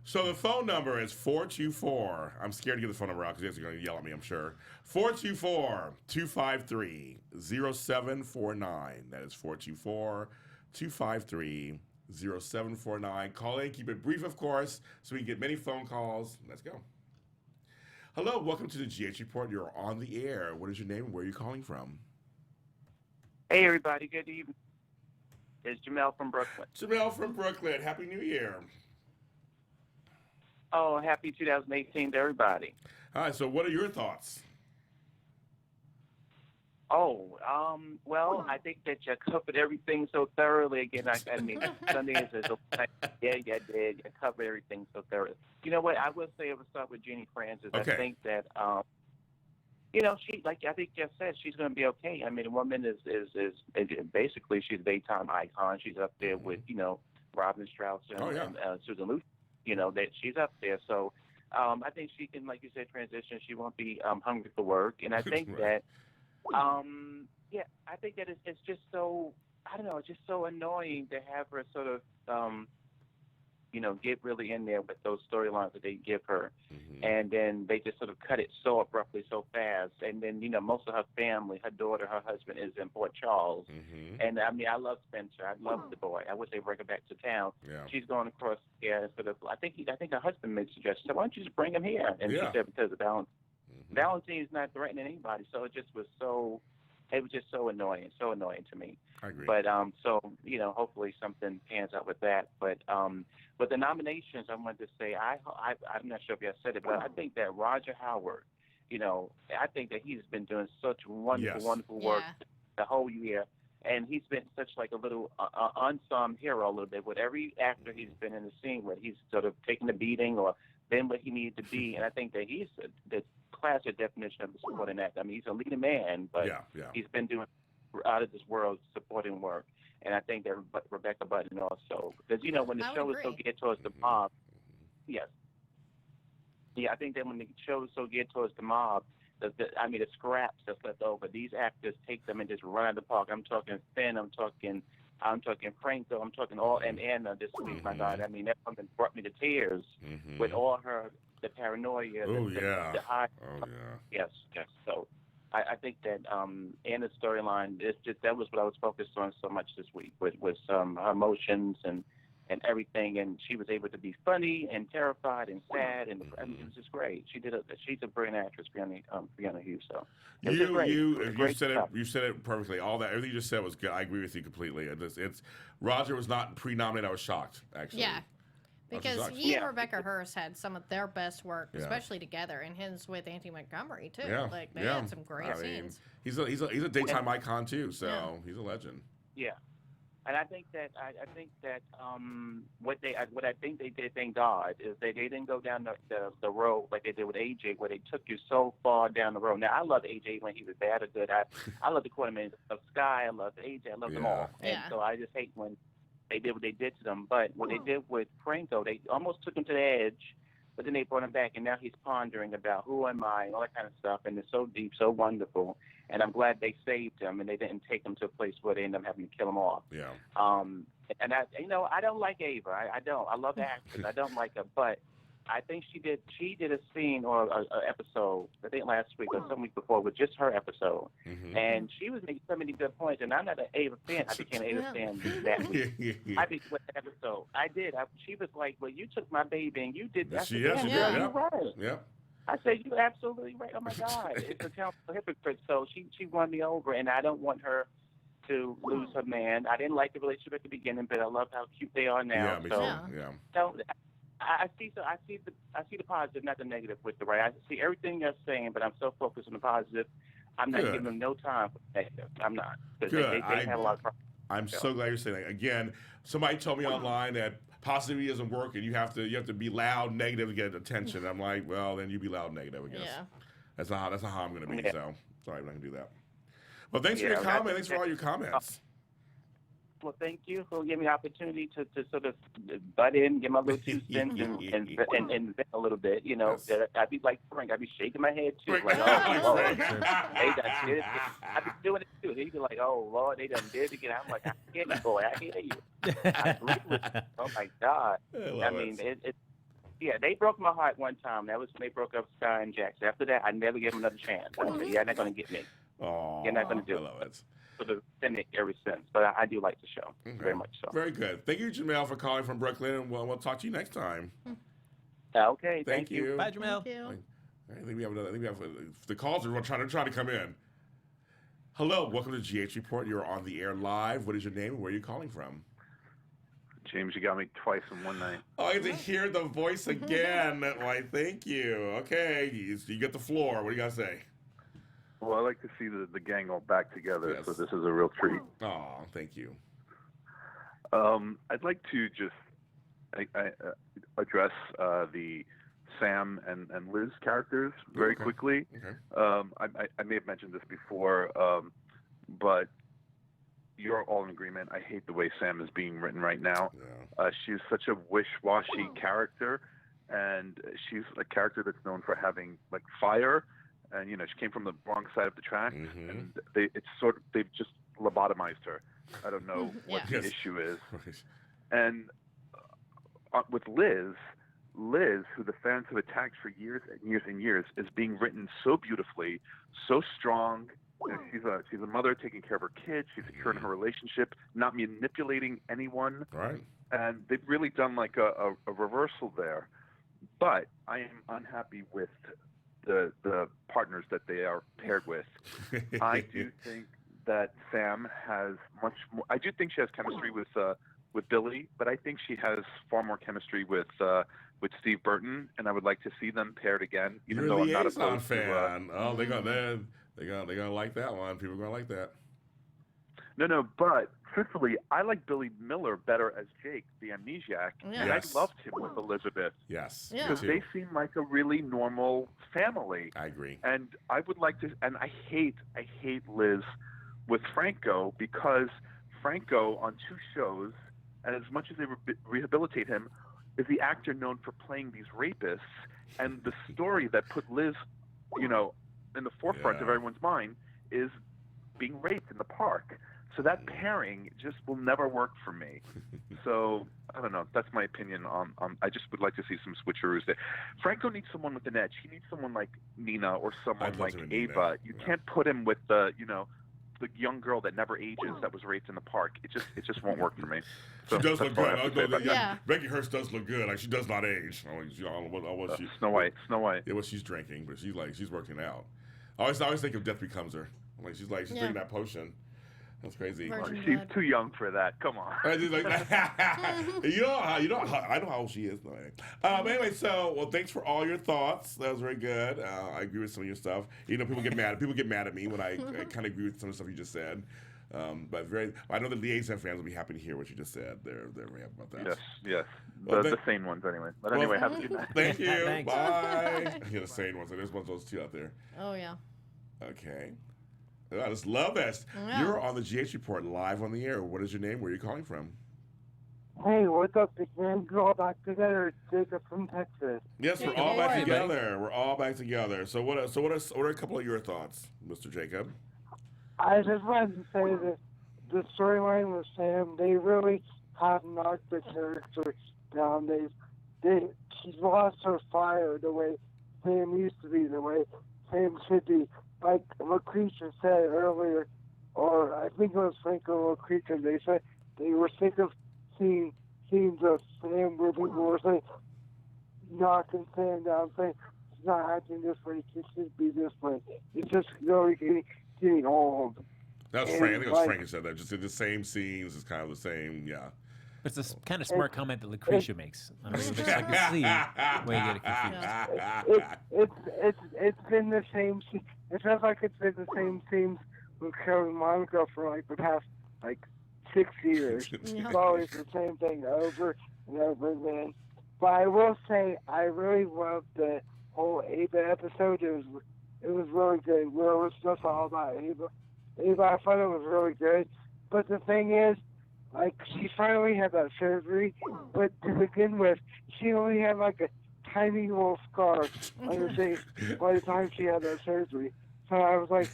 So the phone number is 424. I'm scared to give the phone number out because you guys are going to yell at me, I'm sure. 424-253-0749. That is 424-253-0749. Call in, keep it brief, of course, so we can get many phone calls. Let's go. Hello, welcome to the GH Report. You're on the air. What is your name and where are you calling from? Hey, everybody. Good evening. It's Jamel from Brooklyn. Jamel from Brooklyn. Happy New Year. Oh, happy 2018 to everybody. All right, so what are your thoughts? Oh, well, I think that you covered everything so thoroughly. Again, I mean, Sunday is yeah, you did. You covered everything so thoroughly. You know what? I will say I would start with Genie Francis. Okay. I think that You know, she like I think Jeff said, she's going to be okay. I mean, the woman is basically she's a daytime icon. She's up there with Robin Strauss and Susan Lucia. You know that she's up there. So I think she can, like you said, transition. She won't be hungry for work. And I think Right. that I think that it's just so I don't know. It's just so annoying to have her sort of get really in there with those storylines that they give her. And then they just sort of cut it so abruptly, so fast. And then, most of her family, her daughter, her husband is in Port Charles. And I mean, I love Spencer. I love the boy. I wish they bring her back to town. Yeah. She's going across here. Sort of, I think her husband made a suggestion. So why don't you just bring him here? And she said because of Valentine's. Valentine's not threatening anybody. So it just was so. It was just so annoying to me. I agree. But hopefully something pans out with that. But the nominations, I wanted to say, I'm not sure if you said it, but I think that Roger Howard, I think that he's been doing such wonderful work the whole year, and he's been such like a little unsung hero a little bit. With every actor he's been in the scene with, he's sort of taken the beating or been what he needed to be, and I think that he's the classic definition of a supporting actor. I mean, he's a leading man, but he's been doing out of this world supporting work. And I think that Rebecca Button also, because when the show is so geared towards the mob, I think that when the show is so geared towards the mob, the scraps that's left over, these actors take them and just run out of the park. I'm talking Finn, I'm talking Franco, I'm talking all and Anna this week. My God, I mean that woman brought me to tears with all the paranoia. The high. Yes. So I think that Anna's storyline that was what I was focused on so much this week with her emotions and everything, and she was able to be funny and terrified and sad, and I mean, it was just great. She's a brilliant actress, Brianna Hughes. So you said it perfectly. All that everything you just said was good. I agree with you completely. It's Roger was not pre-nominated. I was shocked actually. Yeah. Because he and Rebecca Hurst had some of their best work, especially together, and his with Auntie Montgomery too. Yeah. Like they had some great scenes. He's a daytime icon too, so he's a legend. Yeah, and I think that what I think they did, thank God, is they didn't go down the road like they did with AJ, where they took you so far down the road. Now I love AJ when he was bad or good. I love the Quartermaine of Sky. I love AJ. I love them all, and so I just hate when they did what they did to them. But what they did with Franco, they almost took him to the edge, but then they brought him back, and now he's pondering about who am I and all that kind of stuff, and it's so deep, so wonderful. And I'm glad they saved him, and they didn't take him to a place where they ended up having to kill him off. Yeah. And I don't like Ava. I don't. I love the actress. I don't like her, but I think she did a scene or an episode, I think last week or some week before, with just her episode. And she was making so many good points, and I'm not an Ava fan. I became an Ava fan that week. I became with the episode. I did. She was like, well, you took my baby and you did that. She did. You're right. Yeah. I said, you're absolutely right. Oh, my God. It's a council hypocrite. So she won me over, and I don't want her to lose her man. I didn't like the relationship at the beginning, but I love how cute they are now. Yeah, me too. So I see the positive, not the negative with the right. I see everything you're saying, but I'm so focused on the positive. I'm not giving them no time for the negative. I'm not. Good. They have a lot of problems. I'm so glad you're saying that. Again, somebody told me online that positivity doesn't work, and you have to be loud negative to get attention. I'm like, well, then you be loud negative, I guess. Yeah. That's not how I'm going to be. So sorry, I'm not going to do that. Well, thanks for your comment. Thanks for all your comments. Well, thank you for giving me the opportunity to sort of butt in, get my little 2 cents and vent a little bit. I'd be like Frank. I'd be shaking my head too, like, oh Lord, they done did it. I'd be doing it too. He'd be like, oh Lord, they done did it again. I'm like, I hear you, boy. I hear you. I agree with you. Oh my God. I mean, they broke my heart one time. That was when they broke up Sky and Jax. After that, I never gave them another chance. I said, you're not going to get me. Oh, you're not going to do it. Sort of cynic ever since, but I do like the show very much so. Very good. Thank you, Jamel, for calling from Brooklyn, and we'll talk to you next time. Okay, thank you. Bye, Jamel. I think we have another. I think we have the calls are trying to come in. Hello, welcome to GH Report. You're on the air live. What is your name and where are you calling from? James, you got me twice in one night. Oh, I get to hear the voice again. Why, thank you. Okay, you get the floor. What do you got to say? Well, I like to see the gang all back together, so this is a real treat. Oh, thank you. I'd like to just address the Sam and Liz characters very quickly. Okay. I may have mentioned this before, but you're all in agreement. I hate the way Sam is being written right now. Yeah. She's such a wish-washy character, and she's a character that's known for having like fire, and you know she came from the wrong side of the tracks, and they've just lobotomized her. I don't know what the issue is. And with Liz, who the fans have attacked for years and years and years, is being written so beautifully, so strong. You know, she's a mother taking care of her kids. She's secure in her relationship, not manipulating anyone. Right. And they've really done like a reversal there. But I am unhappy with the partners that they are paired with. I do think that Sam has much more. I do think she has chemistry with Billy, but I think she has far more chemistry with Steve Burton, and I would like to see them paired again. Even though I'm not opposed fan. They're gonna like that one. People are gonna like that. No, but truthfully, I like Billy Miller better as Jake, the amnesiac, and I loved him with Elizabeth. Yes, because they seem like a really normal family. I agree, and I would like to. And I hate Liz with Franco, because Franco on 2 shows, and as much as they rehabilitate him, is the actor known for playing these rapists, and the story that put Liz, you know, in the forefront of everyone's mind is being raped in the park. So that pairing just will never work for me. So I don't know. That's my opinion on. I just would like to see some switcheroos there. Franco needs someone with an edge. He needs someone like Nina or someone like Ava. You can't put him with the young girl that never ages that was raped in the park. It just won't work for me. So she does look good. Yeah. Becky Hurst does look good. Like, she does not age. Snow White. Yeah, what she's drinking, but she's working out. I always think of Death Becomes Her. Like she's drinking that potion. That's crazy. She's too young for that. Come on. I know how old she is. Anyway, thanks for all your thoughts. That was very good. I agree with some of your stuff. You know, people get mad at me when I kind of agree with some of the stuff you just said. But I know the Liaison fans will be happy to hear what you just said. They're very happy about that. Yes. The sane ones, anyway. But anyway, have a good night. Thank you. Bye. The sane ones. There's one of those 2 out there. Oh yeah. Okay. I just love this. Yeah. You're on the GH Report live on the air. What is your name? Where are you calling from? Hey, what's up, big man? We're all back together. It's Jacob from Texas. Yes, we're all back together. We're all back together. So what are a couple of your thoughts, Mr. Jacob? I just wanted to say that the storyline with Sam, they really have knocked the character down. She's lost her fire the way Sam used to be, the way Sam should be. Like Lacretia said earlier, or I think it was Franco Lacretia, they said they were sick of seeing scenes of Sam where people were saying, knocking Sam down, saying, he's not acting this way, he should be this way. It's just really getting old. That was Frank. I think it was Frank who said that. Just the same scenes, it's kind of the same, yeah. It's a kind of smart comment that Lacretia makes. I mean, just I can see where you get confused. It's been the same. It feels like it's been the same themes with Kevin Monica for like the past 6 years. It's always the same thing over and over again. But I will say I really loved the whole Ava episode. It was really good. Where it was just all about Ava. I thought it was really good. But the thing is, she finally had that surgery, but to begin with, she only had a tiny little scar on her face by the time she had that surgery. So I was like,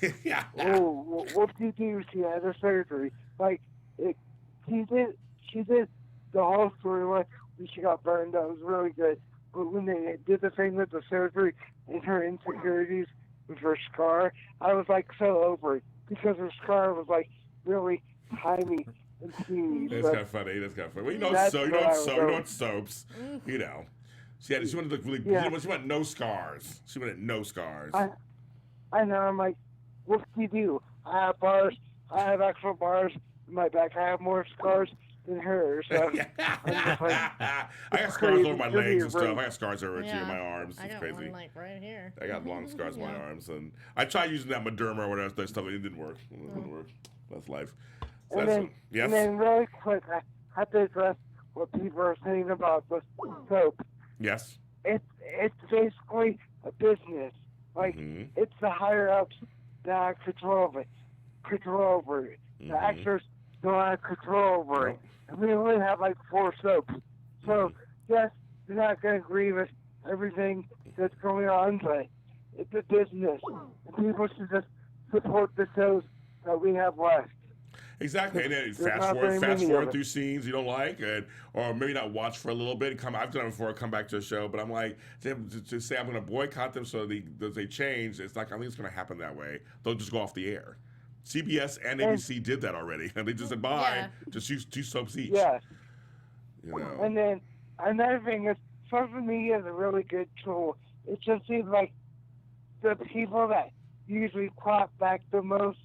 oh, whoop-de-doo, she had a surgery. She did the whole storyline when she got burned. That was really good. But when they did the thing with the surgery and her insecurities with her scar, I was so over it because her scar was really tiny. That's kind of funny. Well, you know soaps. You know, she wanted to look really. Yeah. She wanted no scars. She wanted no scars. I know. I'm like, what do you do? I have bars. I have actual bars in my back. I have more scars than her. So I got scars over my legs and stuff. I got scars over too in my arms. It's crazy. I got one right here. I got long scars in my arms, and I tried using that Mederma or whatever that stuff. It didn't work. It didn't work. That's life. So and then really quick, I have to address what people are saying about the soap. Yes. it's basically a business. Like it's the higher ups that have control over it. The actors don't have control over it. And we only have like 4 soaps. So yes, you're not gonna agree with everything that's going on, but it's a business. And people should just support the shows that we have left. Exactly, and then There's fast not very many forward of it. through scenes you don't like, or maybe not watch for a little bit. I've done it before. Come back to a show, but I'm like to say I'm going to boycott them so they change. It's like I think it's going to happen that way. They'll just go off the air. CBS and ABC did that already, and they just said bye. Just use 2 soaps each. Yes. You know. And then another thing is social media is a really good tool. It just seems like the people that usually clap back the most,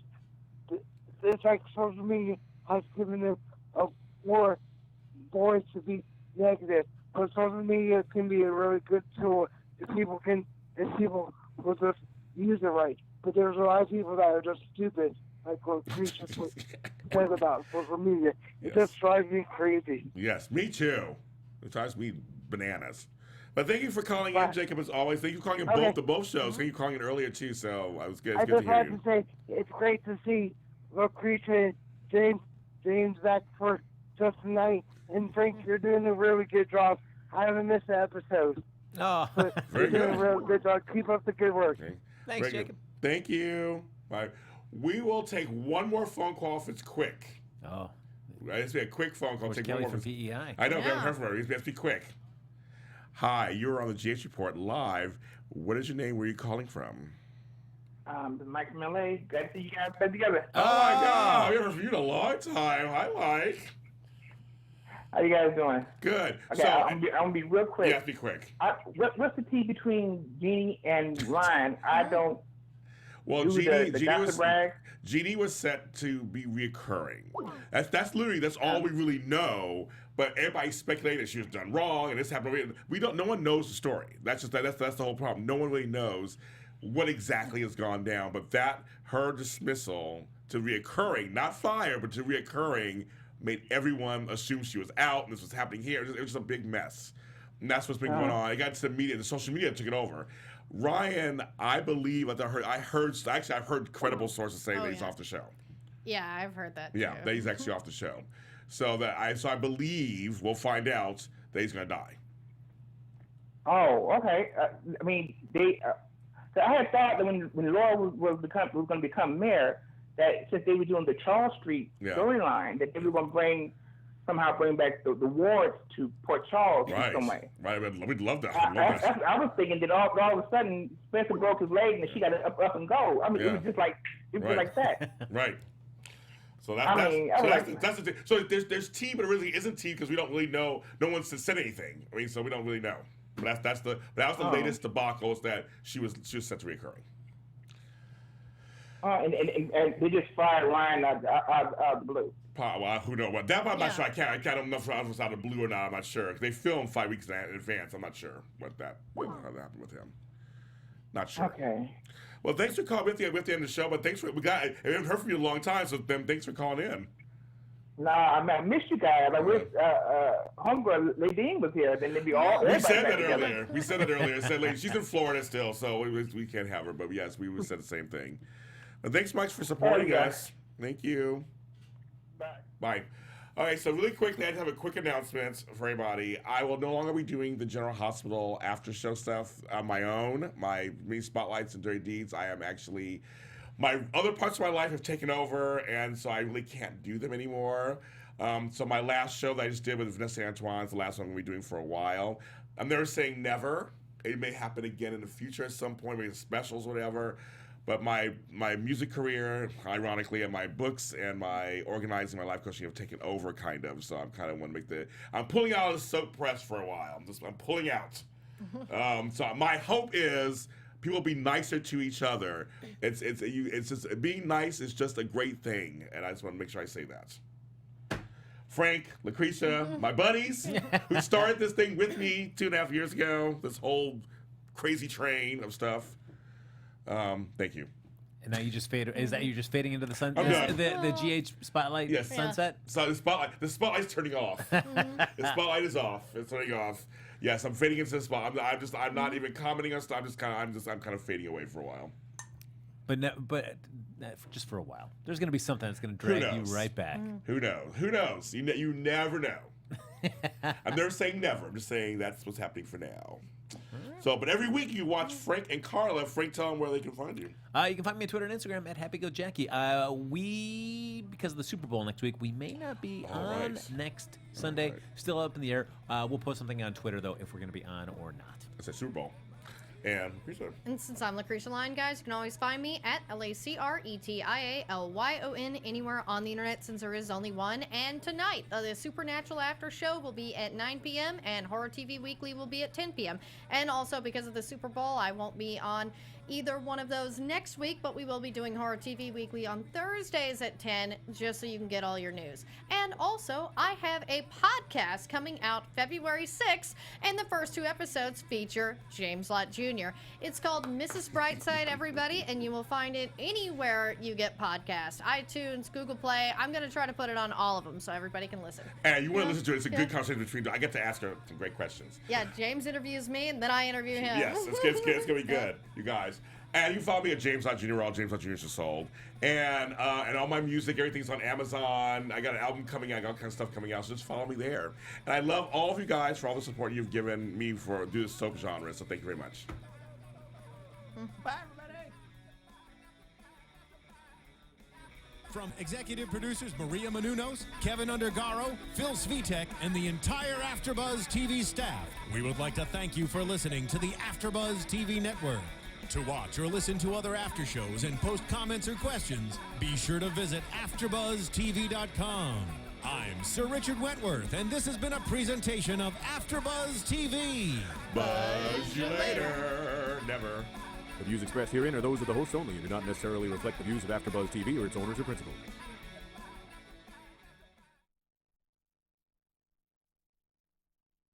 it's like social media has given them a more voice to be negative. But social media can be a really good tool if people will just use it right. But there's a lot of people that are just stupid, like what Lacretia said about social media. It just drives me crazy. Yes, me too. It drives me bananas. But thank you for calling in, Jacob, as always. Thank you for calling in both shows. Thank you for calling in earlier, too, so it was good. It's good to hear you. I just have to say, it's great to see Lacretia and James back for just tonight. And Frank, you're doing a really good job. I haven't missed an episode. Oh, But Very you're doing good. a real good job. Keep up the good work. Okay. thanks, Very good. Jacob. Thank you. Bye. We will take one more phone call if it's quick. Oh, Right? It's be a quick phone call. Coach Take Kelly one more. from PEI. I know, we haven't Yeah. heard from her. It has to be quick. Hi, you're on the GH Report live. What is your name? Where are you calling from? Mike from LA. Glad to see you guys back together. Oh, my God. We haven't heard from you in a long time. Hi, Mike. How you guys doing? Good. Okay, So, I'm gonna be real quick. yeah, be quick. What's the tea between Genie and Ryan? I don't Well, do the Genie gossip was brag. Genie was set to be reoccurring. That's literally that's all we really know. But everybody speculated she was done wrong and this happened. We don't. No one knows the story. That's the whole problem. No one really knows what exactly has gone down. But her dismissal to reoccurring, not fire, but to reoccurring, made everyone assume she was out and this was happening here. It was just a big mess. And that's what's been going on. It got to the media, the social media took it over. Ryan, I believe, I've heard credible sources say that he's off the show. Yeah, I've heard that Yeah, too. that he's actually off the show. So I believe we'll find out that he's going to die. Oh, okay. I mean, so I had thought that when Laura was going to become mayor, that since they were doing the Charles Street storyline, that they were going to somehow bring back the wards to Port Charles in some way. Right. We'd love that. I was thinking that all of a sudden Spencer broke his leg and she got to up and go. I mean, it was just like like that. Right. So that's the thing. So there's tea, but it really isn't tea because we don't really know. No one's said anything. I mean, so we don't really know. But that was the latest debacle, is that she was set to reoccurring. And they just fired Ryan out of the blue. Well, who knows? Well, that part I'm not sure. I can't know if it was out of the blue or not. I'm not sure. They filmed 5 weeks in advance. I'm not sure how that happened with him. Not sure. Okay. Well, thanks for calling with the end of the show. But we haven't heard from you in a long time. So thanks for calling in. Nah, I missed you guys. I wish homegirl Nadine was here. Then they'd be all. We said that earlier. We said that earlier. Said she's in Florida still, so we can't have her. But yes, we would said the same thing. But thanks much for supporting us. Thank you. Bye. All right, so really quickly, I have a quick announcement for everybody. I will no longer be doing the General Hospital after show stuff on my own. My mini spotlights and dirty deeds. I am actually, my other parts of my life have taken over, and so I really can't do them anymore. So my last show that I just did with Vanessa Antoine is the last one I'm going to be doing for a while. I'm never saying never. It may happen again in the future at some point, maybe specials, whatever. But my music career, ironically, and my books and my organizing, my life coaching have taken over, kind of. So I'm kind of want to make I'm pulling out of the soap press for a while. I'm pulling out. So my hope is people be nicer to each other. It's just being nice is just a great thing, and I just want to make sure I say that. Frank, Lacretia, my buddies who started this thing with me 2.5 years ago, this whole crazy train of stuff. Thank you. And now you just fade. Is that you just fading into the sun? I'm done. The GH spotlight sunset. So the spotlight's turning off. The spotlight is off. It's turning off. Yes, I'm fading into this spot. I'm not even commenting on stuff. I'm kind of fading away for a while. But just for a while. There's going to be something that's going to drag you right back. Who knows? Who knows? You never know. I'm never saying never. I'm just saying that's what's happening for now. So, but every week you watch Frank and Carla. Frank, tell them where they can find you. You can find me on Twitter and Instagram at HappyGoJackie. Because of the Super Bowl next week, we may not be on next Sunday. Still up in the air. We'll post something on Twitter, though, if we're going to be on or not. It's a Super Bowl. And since I'm Lacretia Lyon, guys, you can always find me at LACRETIALYON anywhere on the internet, since there is only one. And tonight, the Supernatural After Show will be at 9 p.m. and Horror TV Weekly will be at 10 p.m. And also, because of the Super Bowl, I won't be on either one of those next week, but we will be doing Horror TV Weekly on Thursdays at 10, just so you can get all your news. And also, I have a podcast coming out February 6th, and the first 2 episodes feature James Lott Junior. It's called Mrs. Brightside, everybody, and you will find it anywhere you get podcasts. iTunes, Google Play. I'm going to try to put it on all of them so everybody can listen. And you want to listen to it. It's a good conversation between. I get to ask her some great questions. Yeah, James interviews me, and then I interview him. Yes, it's going to be good, you guys. And you can follow me at James Lott Junior. All James Lott Juniors are sold. And all my music, everything's on Amazon. I got an album coming out. I got all kinds of stuff coming out. So just follow me there. And I love all of you guys for all the support you've given me for do this soap genre. So thank you very much. Bye, everybody. From executive producers Maria Menounos, Kevin Undergaro, Phil Svitek, and the entire AfterBuzz TV staff, we would like to thank you for listening to the AfterBuzz TV network. To watch or listen to other after shows and post comments or questions, be sure to visit AfterBuzzTV.com. I'm Sir Richard Wentworth, and this has been a presentation of AfterBuzz TV. Buzz you later. Never. The views expressed herein are those of the hosts only and do not necessarily reflect the views of AfterBuzz TV or its owners or principals.